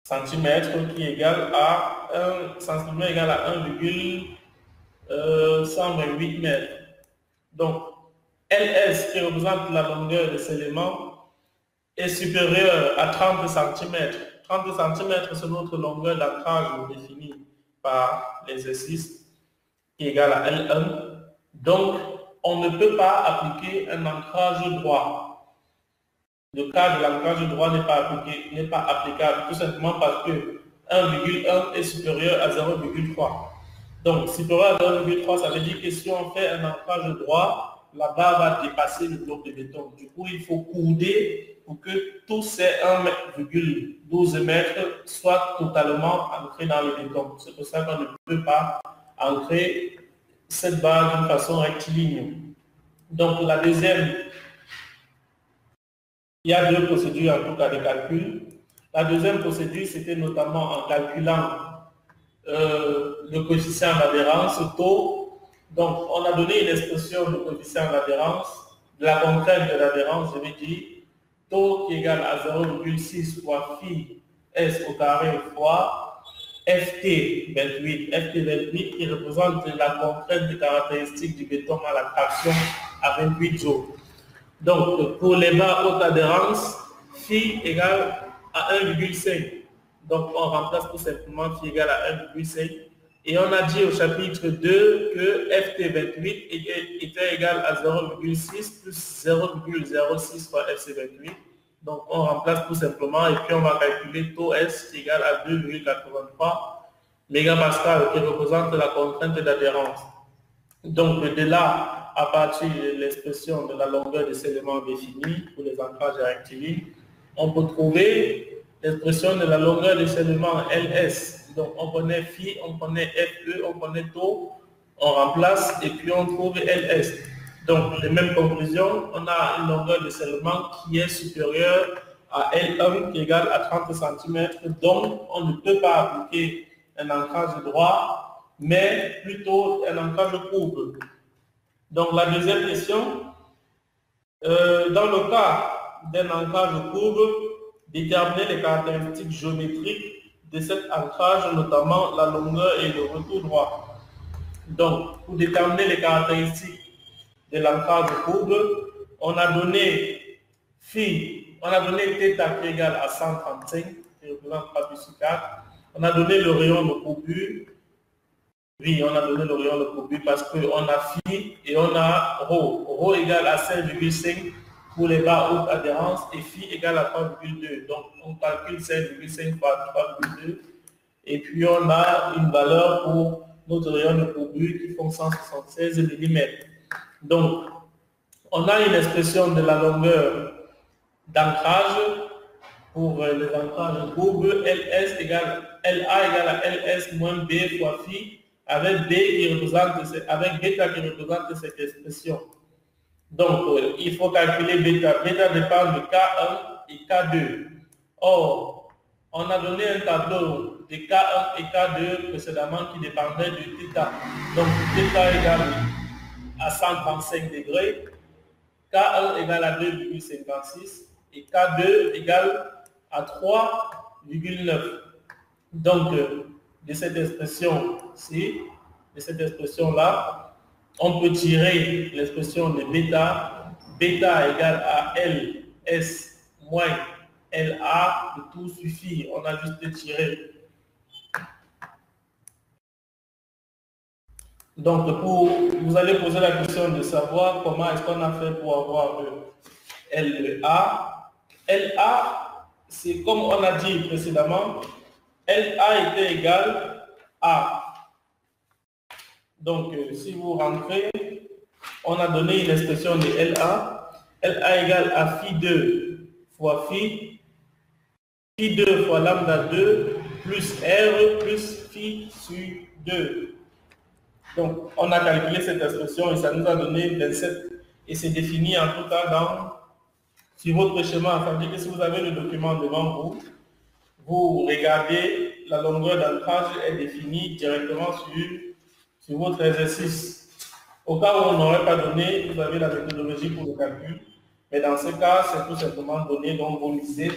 cm qui est égal à 1 cm égale à 1,128 mètres. Donc, LS qui représente la longueur de ces éléments est supérieur à 30 cm. 30 cm, c'est notre longueur d'ancrage définie par l'exercice qui est égal à L1. Donc, on ne peut pas appliquer un ancrage droit. Le cas de l'ancrage droit n'est pas applicable tout simplement parce que 1,1 est supérieur à 0,3. Donc, supérieur à 0,3, ça veut dire que si on fait un ancrage droit, la barre va dépasser le bloc de béton. Du coup, il faut couder pour que tous ces 1,12 m soient totalement ancrés dans le béton. C'est pour ça qu'on ne peut pas ancrer cette barre d'une façon rectiligne. Donc, la deuxième, il y a deux procédures en tout cas de calcul. La deuxième procédure, c'était notamment en calculant le coefficient d'adhérence, taux. Donc, on a donné une expression de coefficient d'adhérence, de la contrainte de l'adhérence, je vais dire, taux qui est égal à 0,6 fois phi s au carré fois FT28. FT28 qui représente la contrainte de caractéristique du béton à la traction à 28 jours. Donc, pour les barres haute adhérence, phi égale à 1,5. Donc, on remplace tout simplement phi égale à 1,5. Et on a dit au chapitre 2 que FT28 était égal à 0,6 plus 0,06 fois FC28. Donc, on remplace tout simplement et puis on va calculer taux S qui est égal à 2,83 mégapascal qui représente la contrainte d'adhérence. Donc, de là, à partir de l'expression de la longueur de ces éléments définis pour les ancrages rectilignes, on peut trouver l'expression de la longueur de ces éléments LS. Donc, on connaît phi, on connaît FE, on connaît taux, on remplace et puis on trouve LS. Donc, les mêmes conclusions, on a une longueur de scellement qui est supérieure à L1 qui est égale à 30 cm. Donc, on ne peut pas appliquer un ancrage droit, mais plutôt un ancrage courbe. Donc, la deuxième question, dans le cas d'un ancrage courbe, déterminer les caractéristiques géométriques de cet ancrage, notamment la longueur et le retour droit. Donc, pour déterminer les caractéristiques de l'ancrage courbe, on a donné phi, on a donné θ qui est égal à 135, qui représente 3 plus 4. On a donné le rayon de courbure. Oui, on a donné le rayon de courbure parce qu'on a phi et on a ρ. Ρ égale à 5,5 pour les barres haute adhérence et phi égale à 3,2. Donc, on calcule 5,5 fois 3,2 et puis on a une valeur pour notre rayon de courbure qui font 176 mm. Donc, on a une expression de la longueur d'ancrage pour les ancrages courbes. LA égale à LS moins B fois phi avec B qui représente, avec bêta qui représente cette expression. Donc, il faut calculer bêta. Bêta dépend de K1 et K2. Or, on a donné un tableau de K1 et K2 précédemment qui dépendait de θ. Donc, θ égale à 135 degrés, K1 égale à 2,56 et K2 égale à 3,9. Donc, de cette expression-ci, de cette expression-là, on peut tirer l'expression de bêta. Bêta égale à LS moins LA, le tout suffit. On a juste tiré. Donc, vous allez poser la question de savoir comment est-ce qu'on a fait pour avoir LA. LA, c'est comme on a dit précédemment, LA était égal à. Donc, si vous rentrez, on a donné une expression de LA. LA égale à phi2 fois phi, phi2 fois lambda 2 plus R plus phi sur 2. Donc, on a calculé cette expression et ça nous a donné 27. Et c'est défini en tout cas sur votre schéma. Ça veut dire que si vous avez le document devant vous, vous regardez, la longueur d'ancrage est définie directement sur votre exercice. Au cas où on n'aurait pas donné, vous avez la méthodologie pour le calcul. Mais dans ce cas, c'est tout simplement donné, donc vous lisez.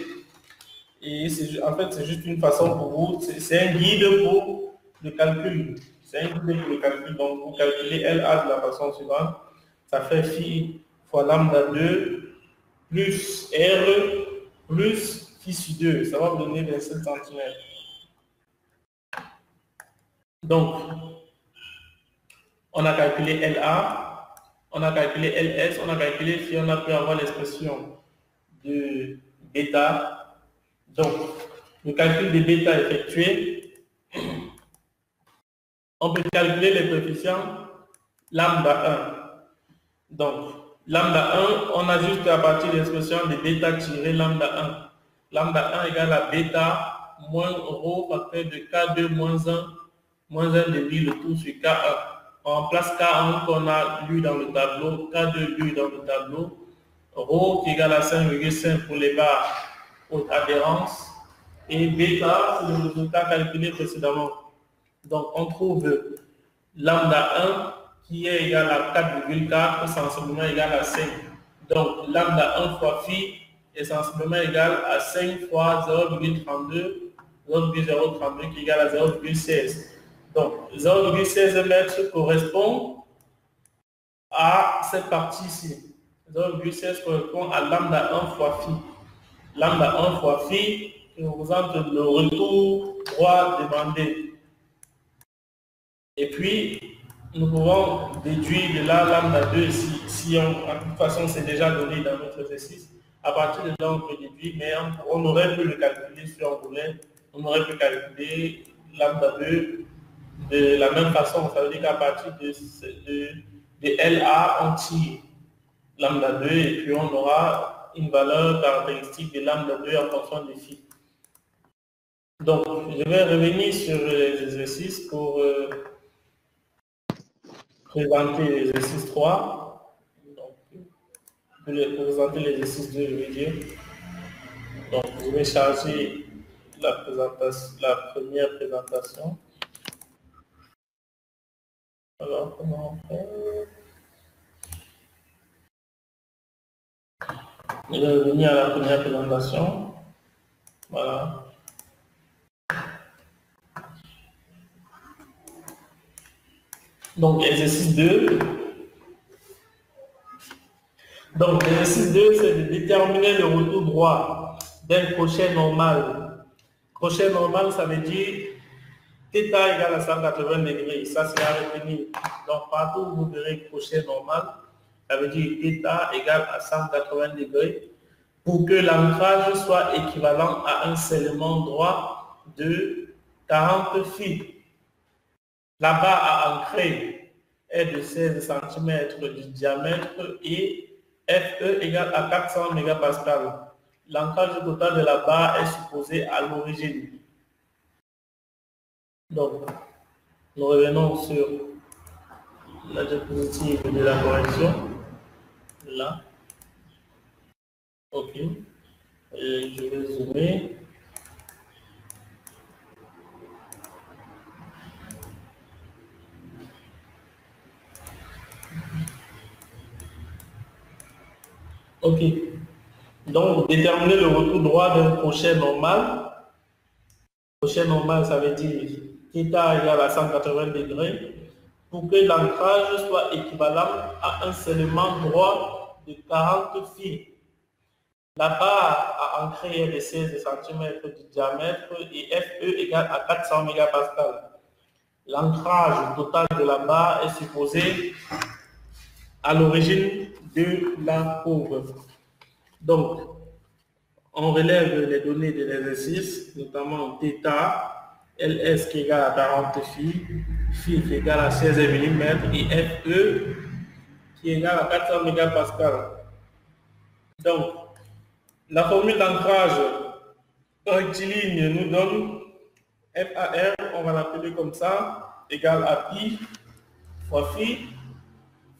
Et en fait, c'est juste une façon pour vous, c'est un guide pour le calcul. C'est un guide pour le calcul. Donc, vous calculez LA de la façon suivante. Ça fait phi fois lambda 2 plus R plus phi sur 2. Ça va vous donner 27 cm. Donc, on a calculé LA, on a calculé LS, on a calculé phi, on a pu avoir l'expression de bêta. Donc, le calcul de bêta effectué, on peut calculer les coefficients lambda 1. Donc, lambda 1, on a juste à partir de l'expression de bêta tiré lambda 1. Lambda 1 égale à bêta moins rho facteur de K2 moins 1 demi le tout sur K1. On remplace K1 qu'on a lu dans le tableau, K2 lu dans le tableau, rho qui égale à 5,5 pour les barres haute adhérence, et bêta, c'est le résultat calculé précédemment. Donc, on trouve lambda 1 qui est égal à 4,4, sensiblement égal à 5. Donc, lambda 1 fois phi est sensiblement égal à 5 fois 0,32 qui est égal à 0,16. Donc, 0,16 mètres correspond à cette partie-ci. 0,16 correspond à lambda 1 fois phi. Lambda 1 fois phi représente le retour droit demandé. Et puis, nous pouvons déduire de là lambda 2 si en toute façon c'est déjà donné dans notre exercice. À partir de là, on peut déduire, mais on aurait pu le calculer si on voulait. On aurait pu calculer lambda 2 de la même façon. Ça veut dire qu'à partir de LA, on tire lambda 2 et puis on aura une valeur caractéristique de lambda 2 en fonction de phi. Donc, je vais revenir sur les exercices pour présenter l'exercice 3. Donc, pour présenter l'exercice 2, je vais dire. Donc, je vais charger la première présentation. Alors, comment on fait? Je vais revenir à la première présentation. Voilà. Donc, exercice 2. Donc, l'exercice 2, c'est de déterminer le retour droit d'un crochet normal. Crochet normal, ça veut dire θ égale à 180 degrés. Ça, c'est à retenir. Donc, partout où vous verrez crochet normal, ça veut dire θ égale à 180 degrés pour que l'ancrage soit équivalent à un scellement droit de 40 fils. La barre à ancrer est de 16 cm de diamètre et FE égale à 400 mégapascal. L'ancrage total de la barre est supposé à l'origine. Donc, nous revenons sur la diapositive de la correction. Là. OK. Et je vais zoomer. Ok. Donc, déterminer le retour droit d'un crochet normal. Crochet normal, ça veut dire θ égale à 180 degrés pour que l'ancrage soit équivalent à un scellement droit de 40 fils. La barre à ancrer est de 16 cm de diamètre et FE égale à 400 mégapascal. L'ancrage total de la barre est supposé à l'origine de la courbe. Donc, on relève les données de l'exercice, notamment θ, LS qui est égal à 40 phi, phi qui est égal à 16 mm et FE qui est égal à 400 mégapascal. Donc, la formule d'ancrage rectiligne nous donne FAR, on va l'appeler comme ça, égale à pi fois phi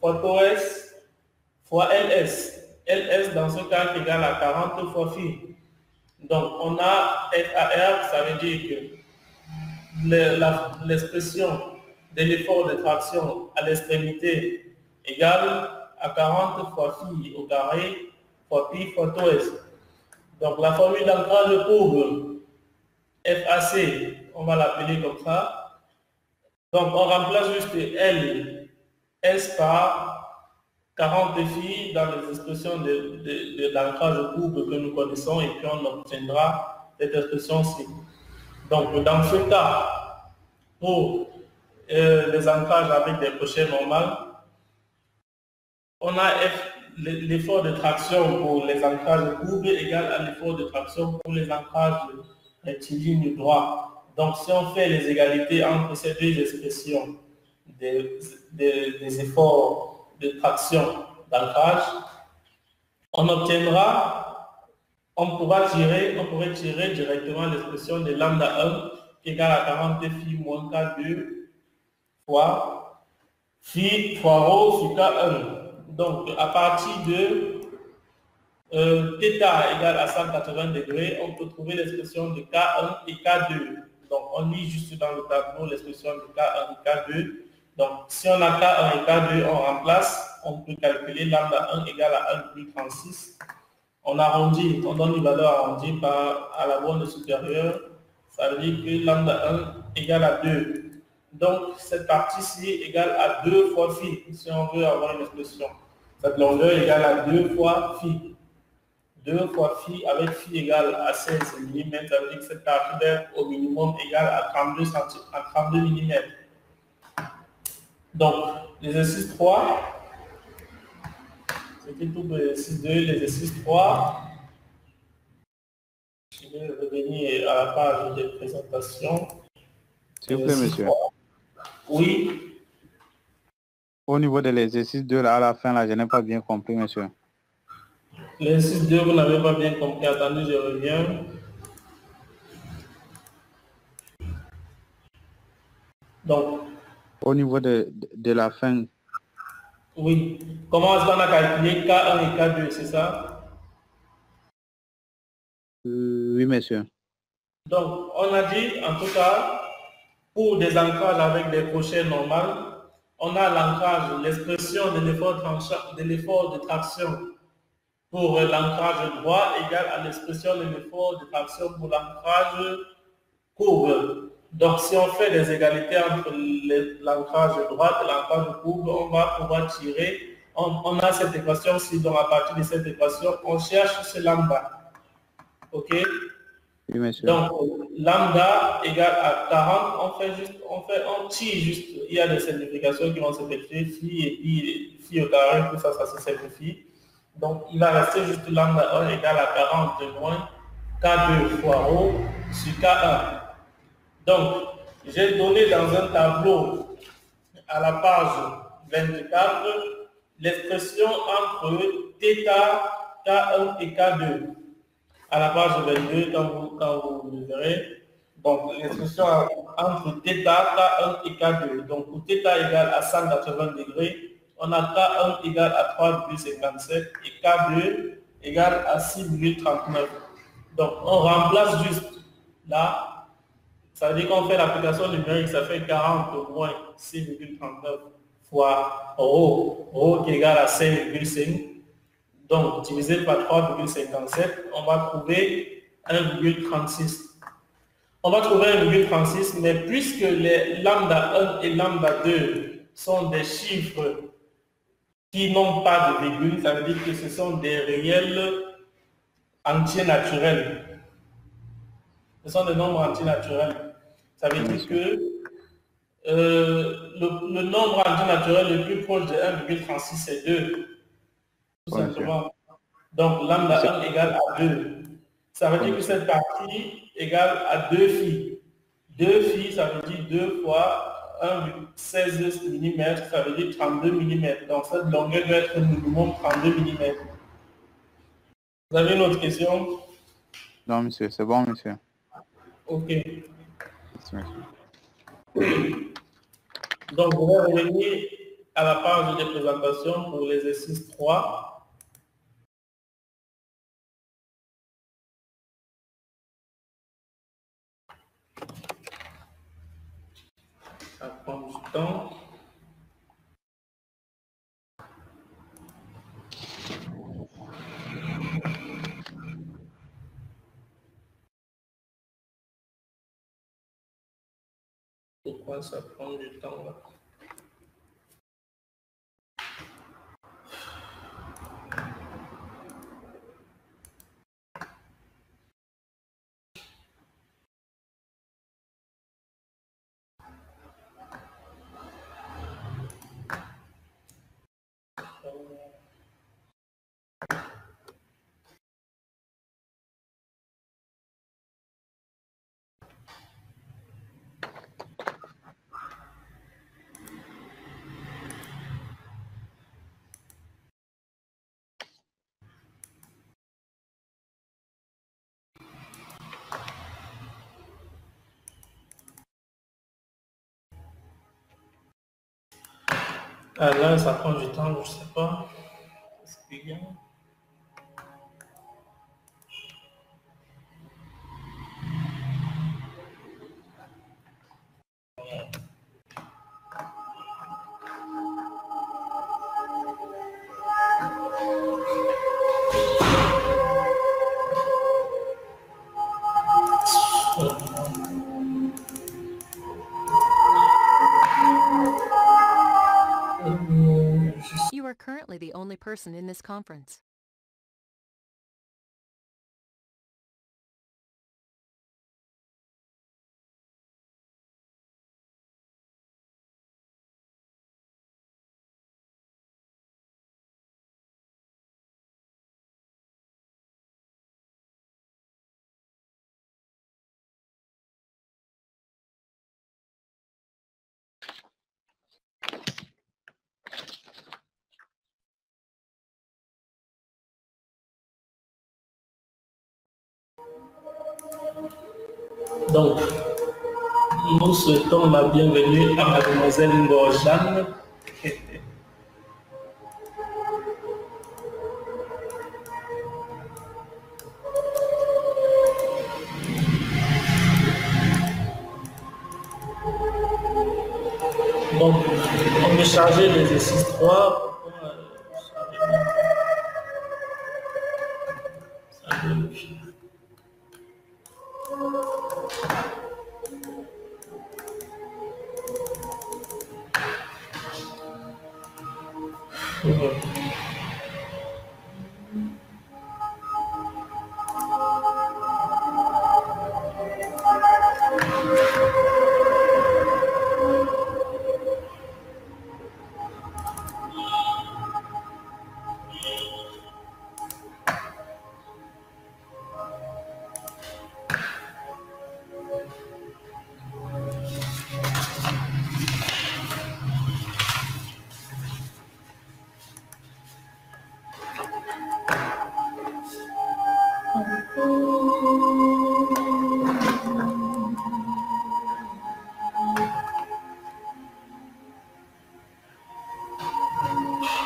fois TOS fois LS. LS dans ce cas est égal à 40 fois phi. Donc on a FAR, ça veut dire que l'expression de l'effort de traction à l'extrémité égale à 40 fois phi au carré fois pi fois TOS. Donc la formule d'ancrage courbe FAC, on va l'appeler comme ça. Donc on remplace juste L, S par 40 phi dans les expressions de l'ancrage courbe que nous connaissons et puis on obtiendra cette expression-ci. Donc dans ce cas, pour les ancrages avec des crochets normaux, on a l'effort de traction pour les ancrages courbes égal à l'effort de traction pour les ancrages rectilignes droits. Donc si on fait les égalités entre ces deux expressions des efforts de traction d'ancrage, on pourrait tirer directement l'expression de lambda 1 qui est égale à 40 phi moins K2 fois phi fois rho sur K1. Donc, à partir de θ égale à 180 degrés, on peut trouver l'expression de K1 et K2. Donc, on lit juste dans le tableau l'expression de K1 et K2. Donc, si on a K1 et K2, on remplace, on peut calculer lambda 1 égale à 1,36. On arrondit, on donne une valeur arrondie à la borne supérieure. Ça veut dire que lambda 1 égale à 2. Donc, cette partie-ci égale à 2 fois phi, si on veut avoir une expression. Cette longueur égale à 2 fois phi. 2 fois phi avec phi égale à 16 mm, ça veut dire que cette partie d'air au minimum égale à 32 mm. Donc, l'exercice 3, c'était tout pour l'exercice 2, l'exercice 3. Je vais revenir à la page de présentation. S'il vous plaît, monsieur. 3. Oui. Au niveau de l'exercice 2, là, à la fin, là, je n'ai pas bien compris, monsieur. L'exercice 2, vous n'avez pas bien compris. Attendez, je reviens. Donc, au niveau de la fin. Oui. Comment est-ce qu'on a calculé K1 et K2, c'est ça? Oui, monsieur. Donc, on a dit, en tout cas, pour des ancrages avec des crochets normaux, on a l'ancrage, l'expression de l'effort de traction pour l'ancrage droit égale à l'expression de l'effort de traction pour l'ancrage courbe. Donc, si on fait des égalités entre l'ancrage droit et l'ancrage courbe, on va pouvoir tirer. On a cette équation-ci, donc à partir de cette équation, on cherche ce lambda. OK? Oui, monsieur. Donc, lambda égale à 40, on tire juste. Il y a des simplifications qui vont s'effectuer, phi et puis phi au carré, tout ça, ça se simplifie. Donc, il va rester juste lambda 1 égale à 40 de moins K2 fois rho sur K1. Donc, j'ai donné dans un tableau à la page 24 l'expression entre θ, K1 et K2. À la page 22, quand vous le verrez, donc l'expression entre θ, K1 et K2. Donc, pour θ égale à 180 degrés, on a K1 égale à 3,57 et K2 égale à 6,39. Donc, on remplace juste là. Ça veut dire qu'on fait l'application numérique, ça fait 40 moins 6,39 fois ρ qui est égal à 5,5. Donc, divisé par 3,57, on va trouver 1,36. On va trouver 1,36, mais puisque les lambda 1 et lambda 2 sont des chiffres qui n'ont pas de virgule, ça veut dire que ce sont des réels entiers naturels. Ce sont des nombres entiers naturels. Ça veut dire que le nombre entier naturel le plus proche de 1,36, c'est 2, tout simplement. Donc, lambda 1 égale à 2. Ça veut dire que cette partie égale à 2 phi. 2 phi, ça veut dire 2 fois 1,16 mm, ça veut dire 32 mm. Donc, cette longueur doit être minimum 32 mm. Vous avez une autre question? Non, monsieur, c'est bon, monsieur. Ok. Merci, monsieur. Donc, on va revenir à la page de présentation pour l'exercice 3. Ça prend du temps. Pourquoi ça prend du temps là? Ah là, ça prend du temps, je ne sais pas. Est-ce qu'il y a... You are currently the only person in this conference. Donc, nous souhaitons la bienvenue à Mademoiselle Ngorjane. Donc, on veut charger l'exercice 3.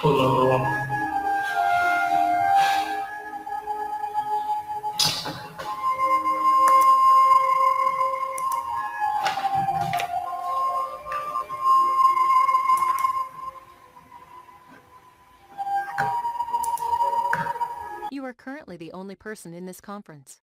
Oh là là. You are currently the only person in this conference.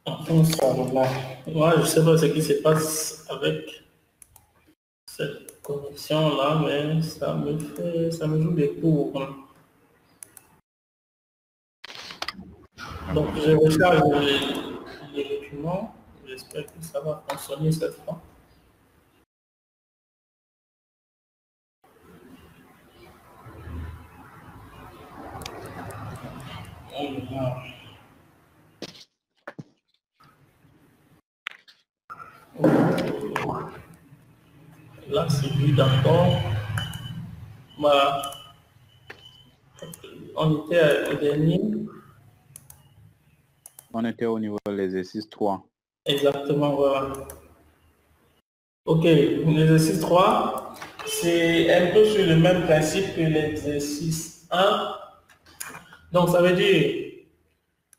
Enfin, ça, voilà. Moi, je ne sais pas ce qui se passe avec cette connexion-là, mais ça me joue des tours. Donc, je recharge les documents. J'espère que ça va fonctionner cette fois. Là, c'est lui d'accord. Voilà. On était au dernier. On était au niveau de l'exercice 3. Exactement, voilà. Ok, l'exercice 3, c'est un peu sur le même principe que l'exercice 1. Donc, ça veut dire,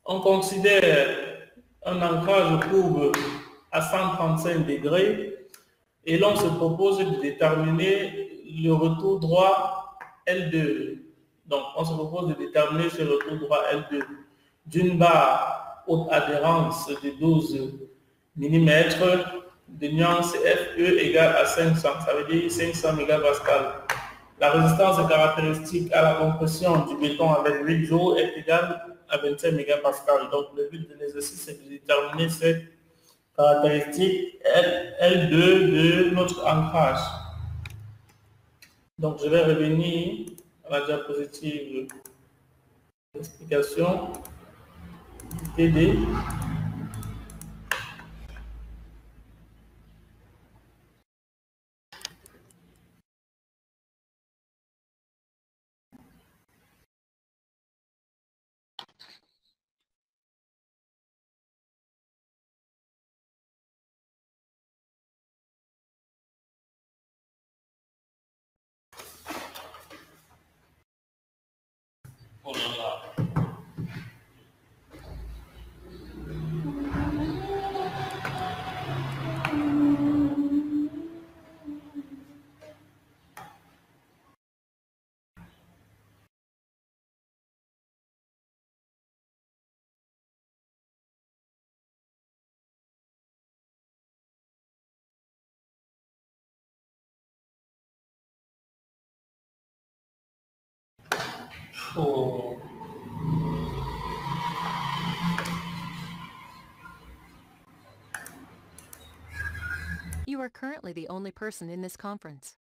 on considère un ancrage courbe à 135 degrés et l'on se propose de déterminer le retour droit L2. Donc, on se propose de déterminer ce retour droit L2 d'une barre haute adhérence de 12 mm de nuance FE égale à 500, ça veut dire 500 mégapascal. La résistance caractéristique à la compression du béton avec 8 jours est égale à 25 mégapascal. Donc, le but de l'exercice est de déterminer cette caractéristique L2 de notre ancrage. Donc, je vais revenir à la diapositive d'explication TD. Oh là là. Oh. You are currently the only person in this conference.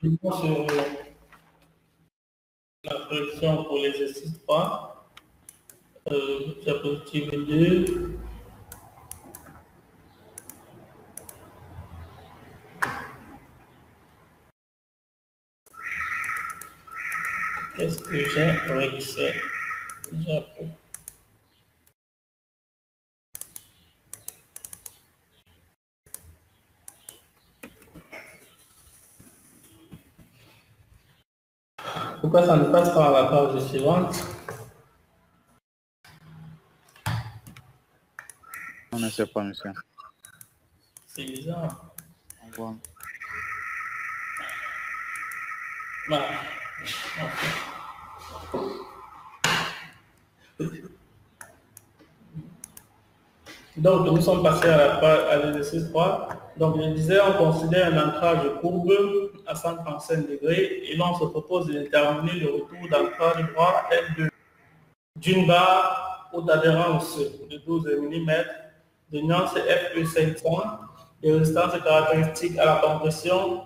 Sur la correction pour l'exercice 3, diapositive 2. Qu'est-ce que j'ai avec ce diapo? Pourquoi ça ne passe pas à la page suivante? On ne sait pas, monsieur. C'est bizarre. Au revoir. Voilà. Donc, nous sommes passés à l'exercice 3. Donc, je disais, on considère un ancrage courbe à 135 degrés et l'on se propose de déterminer le retour d'ancrage droit L2 d'une barre haute adhérence de 12 mm, de nuance FE500, de résistance caractéristique à la compression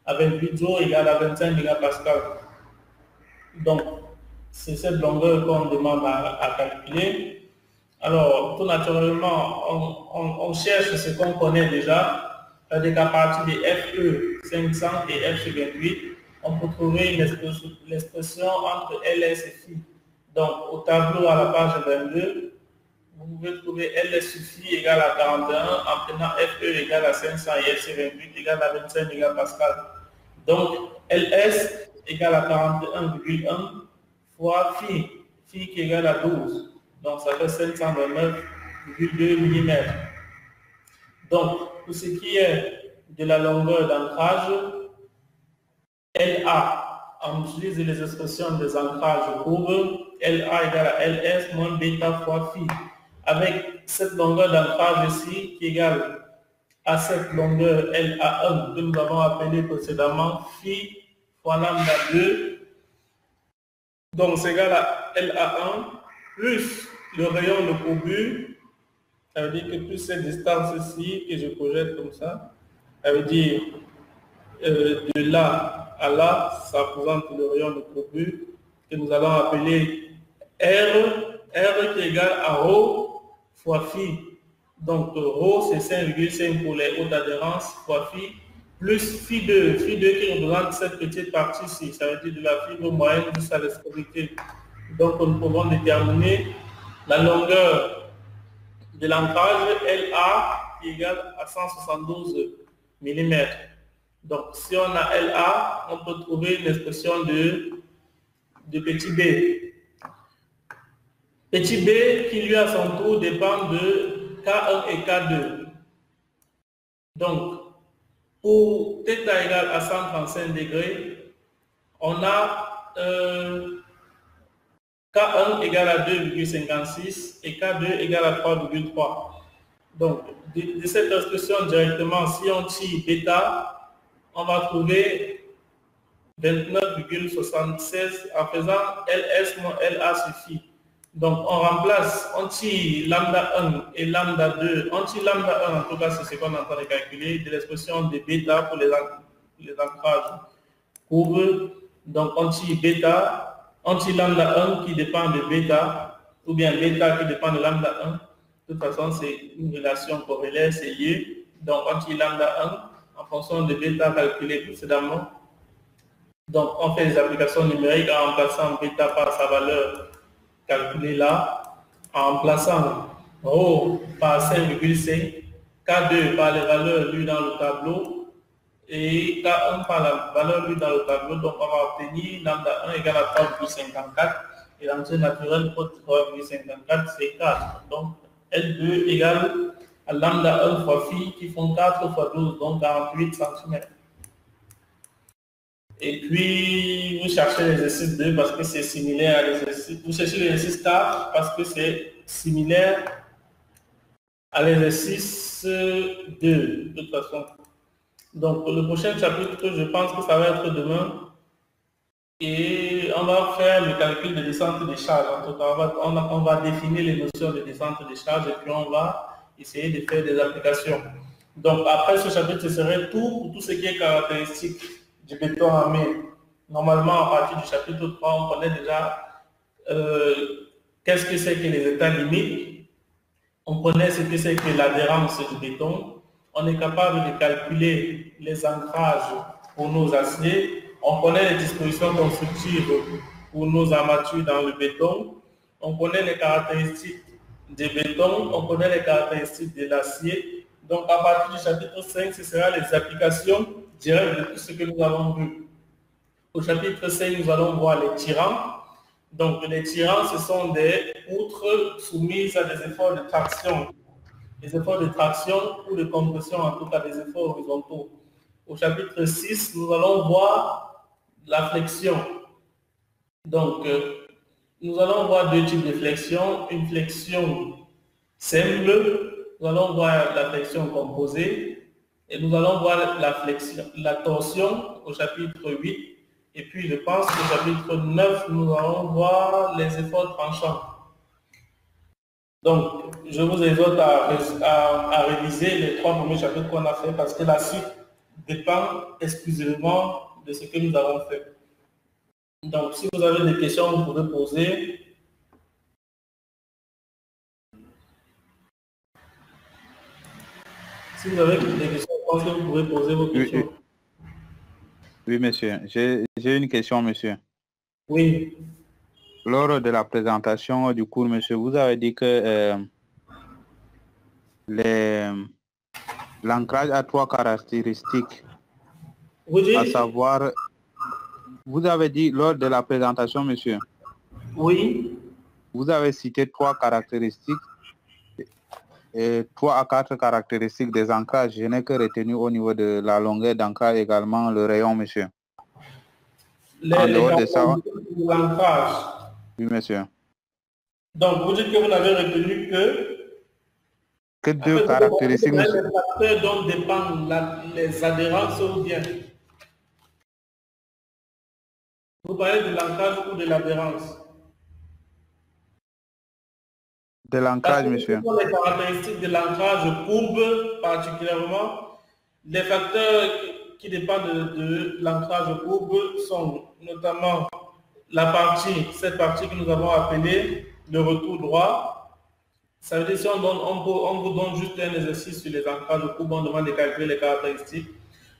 à 28 jours égale à 25 mégapascal. Donc, c'est cette longueur qu'on demande à calculer. Alors, tout naturellement, on cherche ce qu'on connaît déjà, c'est-à-dire qu'à partir des FE 500 et FE 28, on peut trouver l'expression entre LS et phi. Donc, au tableau à la page 22, vous pouvez trouver LS sub phi égale à 41 en prenant FE égale à 500 et FE 28 égale à 25 mégapascal. Donc, LS égale à 41,1 fois phi qui est égal à 12. Donc, ça fait 529,2 mm. Donc, pour ce qui est de la longueur d'ancrage, LA, on utilise les expressions des ancrages courbes, LA égale à LS moins bêta fois phi. Avec cette longueur d'ancrage ici qui est égale à cette longueur LA1 que nous avons appelée précédemment phi fois lambda 2. Donc, c'est égal à LA1 plus le rayon de courbure, ça veut dire que plus cette distance ici, que je projette comme ça, ça veut dire de là à là, ça représente le rayon de courbure que nous allons appeler R qui est égal à ρ fois phi. Donc, ρ c'est 5,5 pour les hautes adhérences fois phi, plus phi2 qui représente cette petite partie-ci, ça veut dire de la fibre moyenne jusqu'à l'extrémité. Donc, nous pouvons déterminer la longueur de l'ancrage LA qui est égale à 172 mm. Donc, si on a LA, on peut trouver une expression de petit b. Petit b qui lui à son tour dépend de K1 et K2. Donc, pour θ égale à 135 degrés, on a K1 égale à 2,56 et K2 égale à 3,3. Donc, de cette expression directement, si on tire bêta, on va trouver 29,76 en faisant LS moins LA suffit. Donc, on remplace, on tire lambda 1 et lambda 2. On tire lambda 1, en tout cas, c'est ce qu'on est en train de calculer, de l'expression de bêta pour les ancrages courbes. Donc, on tire bêta, on tire lambda 1 qui dépend de bêta, ou bien bêta qui dépend de lambda 1. De toute façon, c'est une relation corrélée, c'est lié. Donc, on tire lambda 1 en fonction de bêta calculé précédemment. Donc, on fait des applications numériques en remplaçant bêta par sa valeur calculée là, en remplaçant ρ par 5,5, K2 par les valeurs lues dans le tableau et K1 par la valeur lue dans le tableau. Donc, on va obtenir lambda 1 égale à 3,54 et l'entrée naturelle pour 3,54, c'est 4. Donc, L2 égale à lambda 1 fois phi qui font 4 fois 12, donc 48 cm. Et puis, vous cherchez l'exercice 2 parce que c'est similaire à l'exercice. Vous cherchez l'exercice 4 parce que c'est similaire à l'exercice 2, de toute façon. Donc, pour le prochain chapitre, je pense que ça va être demain. Et on va faire le calcul de descente des charges. En tout cas, on va définir les notions de descente des charges et puis on va essayer de faire des applications. Donc, après ce chapitre, ce serait tout ce qui est caractéristique du béton armé. Normalement, à partir du chapitre 3, on connaît déjà qu'est-ce que c'est que les états limites. On connaît ce que c'est que l'adhérence du béton. On est capable de calculer les ancrages pour nos aciers. On connaît les dispositions constructives pour nos armatures dans le béton. On connaît les caractéristiques des bétons. On connaît les caractéristiques de l'acier. Donc, à partir du chapitre 5, ce sera les applications directes de tout ce que nous avons vu. Au chapitre 5, nous allons voir les tirants. Donc, les tirants, ce sont des poutres soumises à des efforts de traction. Des efforts de traction ou de compression, en tout cas des efforts horizontaux. Au chapitre 6, nous allons voir la flexion. Donc, nous allons voir deux types de flexion. Une flexion simple nous allons voir la flexion composée et nous allons voir la torsion au chapitre 8. Et puis, je pense qu'au chapitre 9, nous allons voir les efforts tranchants. Donc, je vous exhorte à réviser les 3 premiers chapitres qu'on a fait parce que la suite dépend exclusivement de ce que nous avons fait. Donc, si vous avez des questions, vous pouvez poser. Si vous avez des questions, je pense que vous pouvez poser vos questions. Oui, monsieur. J'ai une question, monsieur. Oui. Lors de la présentation du cours, monsieur, vous avez dit que l'ancrage a 3 caractéristiques. À savoir, vous avez dit lors de la présentation, monsieur. Oui. Vous avez cité 3 caractéristiques, et 3 à 4 caractéristiques des ancrages. Je n'ai que retenu au niveau de la longueur d'ancrage également le rayon, monsieur. En dehors de ça, l'ancrage. Oui, monsieur. Donc, vous dites que vous n'avez retenu que 2 caractéristiques, monsieur. Les facteurs dont dépendent les adhérences ou bien. Vous parlez de l'ancrage ou de l'adhérence? De l'ancrage, monsieur. Les caractéristiques de l'ancrage courbe, particulièrement, les facteurs qui dépendent de l'ancrage courbe sont notamment cette partie que nous avons appelée le retour droit. Ça veut dire si on vous donne juste un exercice sur les ancrages courbes, on demande de calculer les caractéristiques.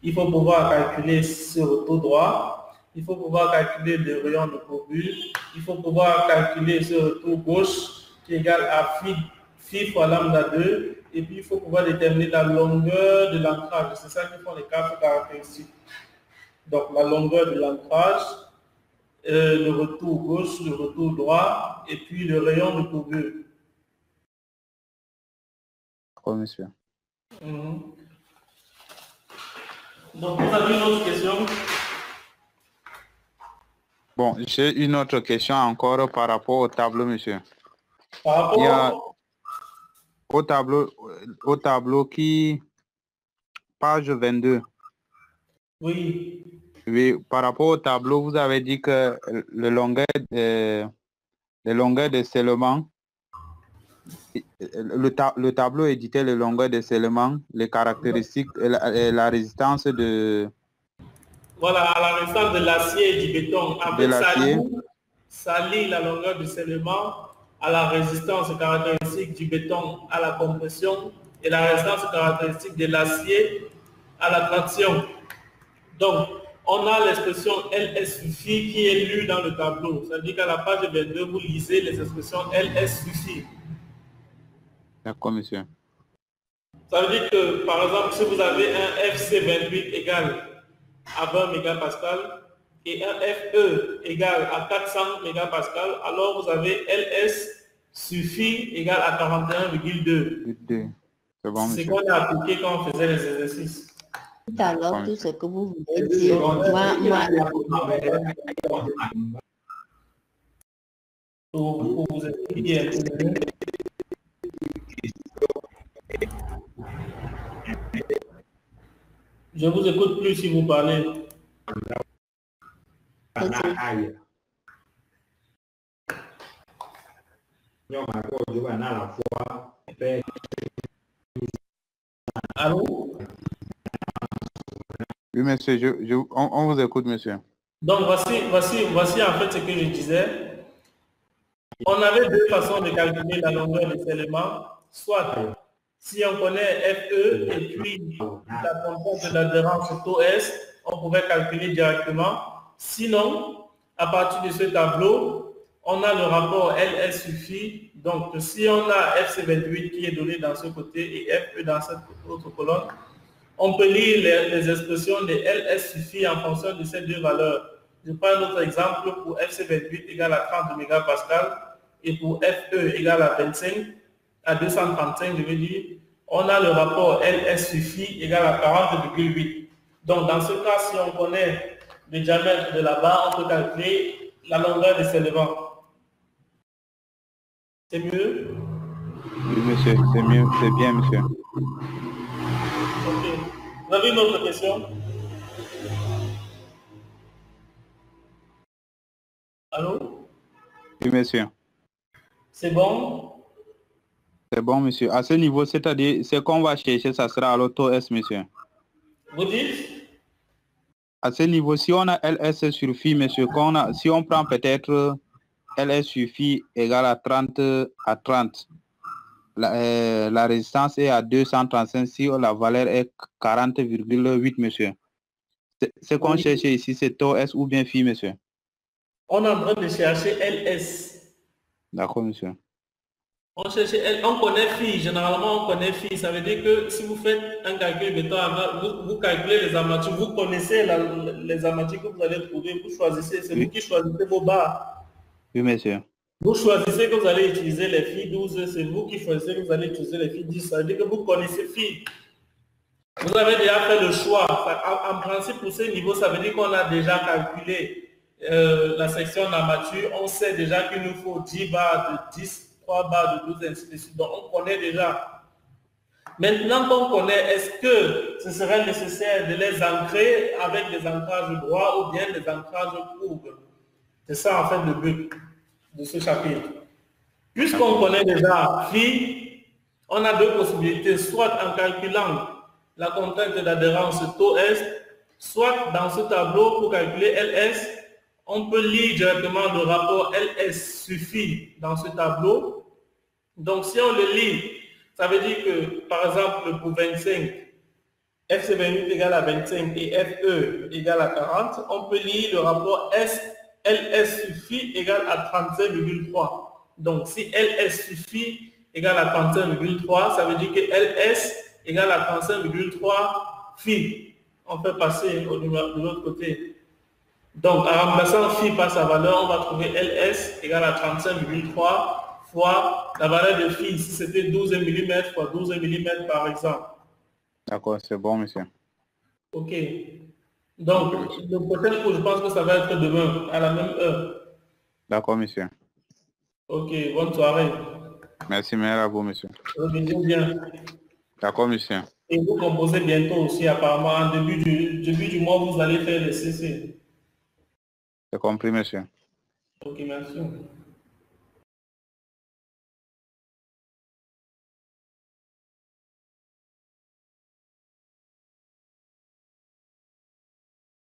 Il faut pouvoir calculer ce retour droit. Il faut pouvoir calculer le rayon de courbure. Il faut pouvoir calculer ce retour gauche qui est égal à phi fois lambda 2. Et puis, il faut pouvoir déterminer la longueur de l'ancrage. C'est ça qui font les 4 caractéristiques. Donc, la longueur de l'ancrage, le retour gauche, le retour droit, et puis le rayon de courbure. Oh, monsieur. Donc, vous avez une autre question? Bon, j'ai une autre question encore par rapport au tableau, monsieur. Par rapport au tableau qui, page 22. Oui. Oui, par rapport au tableau, vous avez dit que les longueurs de scellement, le tableau éditait les longueurs de scellement, les caractéristiques et la résistance de... Voilà, à la résistance de l'acier et du béton. Avec ça lie la longueur du scellement à la résistance caractéristique du béton à la compression et la résistance caractéristique de l'acier à la traction. Donc, on a l'expression LS suffit qui est lue dans le tableau. Ça veut dire qu'à la page 22, vous lisez les expressions LS suffit. D'accord, monsieur. Ça veut dire que, par exemple, si vous avez un FC28 égal à 20 mégapascal et un FE égal à 400 mégapascal, alors vous avez LS suffit égal à 41,2. C'est bon, c'est qu'on a appliqué quand on faisait les exercices. Tout à l'heure, tout ce que vous voulez dire, Pour vous expliquer un peu. Je vous écoute plus si vous parlez. Allô? Oui, monsieur, on vous écoute, monsieur. Donc, voici en fait ce que je disais. On avait 2 façons de calculer la longueur des éléments. Soit si on connaît FE et puis la constante de l'adhérence taux S, on pouvait calculer directement. Sinon, à partir de ce tableau, on a le rapport LS suffit. Donc, si on a FC28 qui est donné dans ce côté et FE dans cette autre colonne, on peut lire les expressions de LS suffit en fonction de ces 2 valeurs. Je prends un autre exemple pour FC28 égale à 30 mégapascal et pour FE égale à 25, à 235, je veux dire, on a le rapport LS suffit égal à 40,8. Donc, dans ce cas, si on connaît le diamètre de la barre, on peut calculer la longueur de ces éléments. C'est mieux? Oui, monsieur, c'est mieux, c'est bien, monsieur. Ok. Vous avez une autre question? Allô? Oui, monsieur. C'est bon? C'est bon, monsieur. À ce niveau, c'est-à-dire, ce qu'on va chercher, ça sera à l'auto S, monsieur. Vous dites? À ce niveau, si on a LS sur phi, monsieur, si on prend peut-être LS sur phi égale à 30, la résistance est à 235 si la valeur est 40,8, monsieur. Ce qu'on Oui. cherche ici, c'est taux S ou bien phi, monsieur. On est en train de chercher LS. D'accord, monsieur. On connaît phi, généralement on connaît phi. Ça veut dire que si vous faites un calcul béton, vous calculez les armatures, vous connaissez les armatures que vous allez trouver, vous choisissez, c'est vous qui choisissez vos barres. Oui, monsieur. Vous choisissez que vous allez utiliser les phi 12, c'est vous qui choisissez que vous allez utiliser les phi 10. Ça veut dire que vous connaissez phi. Vous avez déjà fait le choix. En principe, pour ce niveau, ça veut dire qu'on a déjà calculé la section d'armature. On sait déjà qu'il nous faut 10 barres de 10, 3 barres de 12, ainsi de suite. Donc, on connaît déjà. Maintenant qu'on connaît, est-ce que ce serait nécessaire de les ancrer avec des ancrages droits ou bien des ancrages courbes? C'est ça, en fait, le but de ce chapitre. Puisqu'on connaît déjà phi, on a deux possibilités, soit en calculant la contrainte d'adhérence taux S, soit dans ce tableau pour calculer LS, on peut lire directement le rapport LS suffit dans ce tableau. Donc si on le lit, ça veut dire que par exemple pour 25, FC28 égale à 25 et FE égale à 40, on peut lire le rapport LS suffit égale à 35,3. Donc si LS suffit égale à 35,3, ça veut dire que LS égale à 35,3 phi. On peut passer de l'autre côté. Donc en remplaçant phi par sa valeur, on va trouver LS égale à 35,3 fois la valeur de phi. Si c'était 12 mm fois 12 mm par exemple. D'accord, c'est bon, monsieur. Ok. Donc, le prochain cours, je pense que ça va être demain, à la même heure. D'accord, monsieur. Ok, bonne soirée. Merci, merci à vous, monsieur. Revenez bien. D'accord, monsieur. Et vous composez bientôt aussi, apparemment, en début du mois, vous allez faire le CC. C'est compris, monsieur. Ok, merci.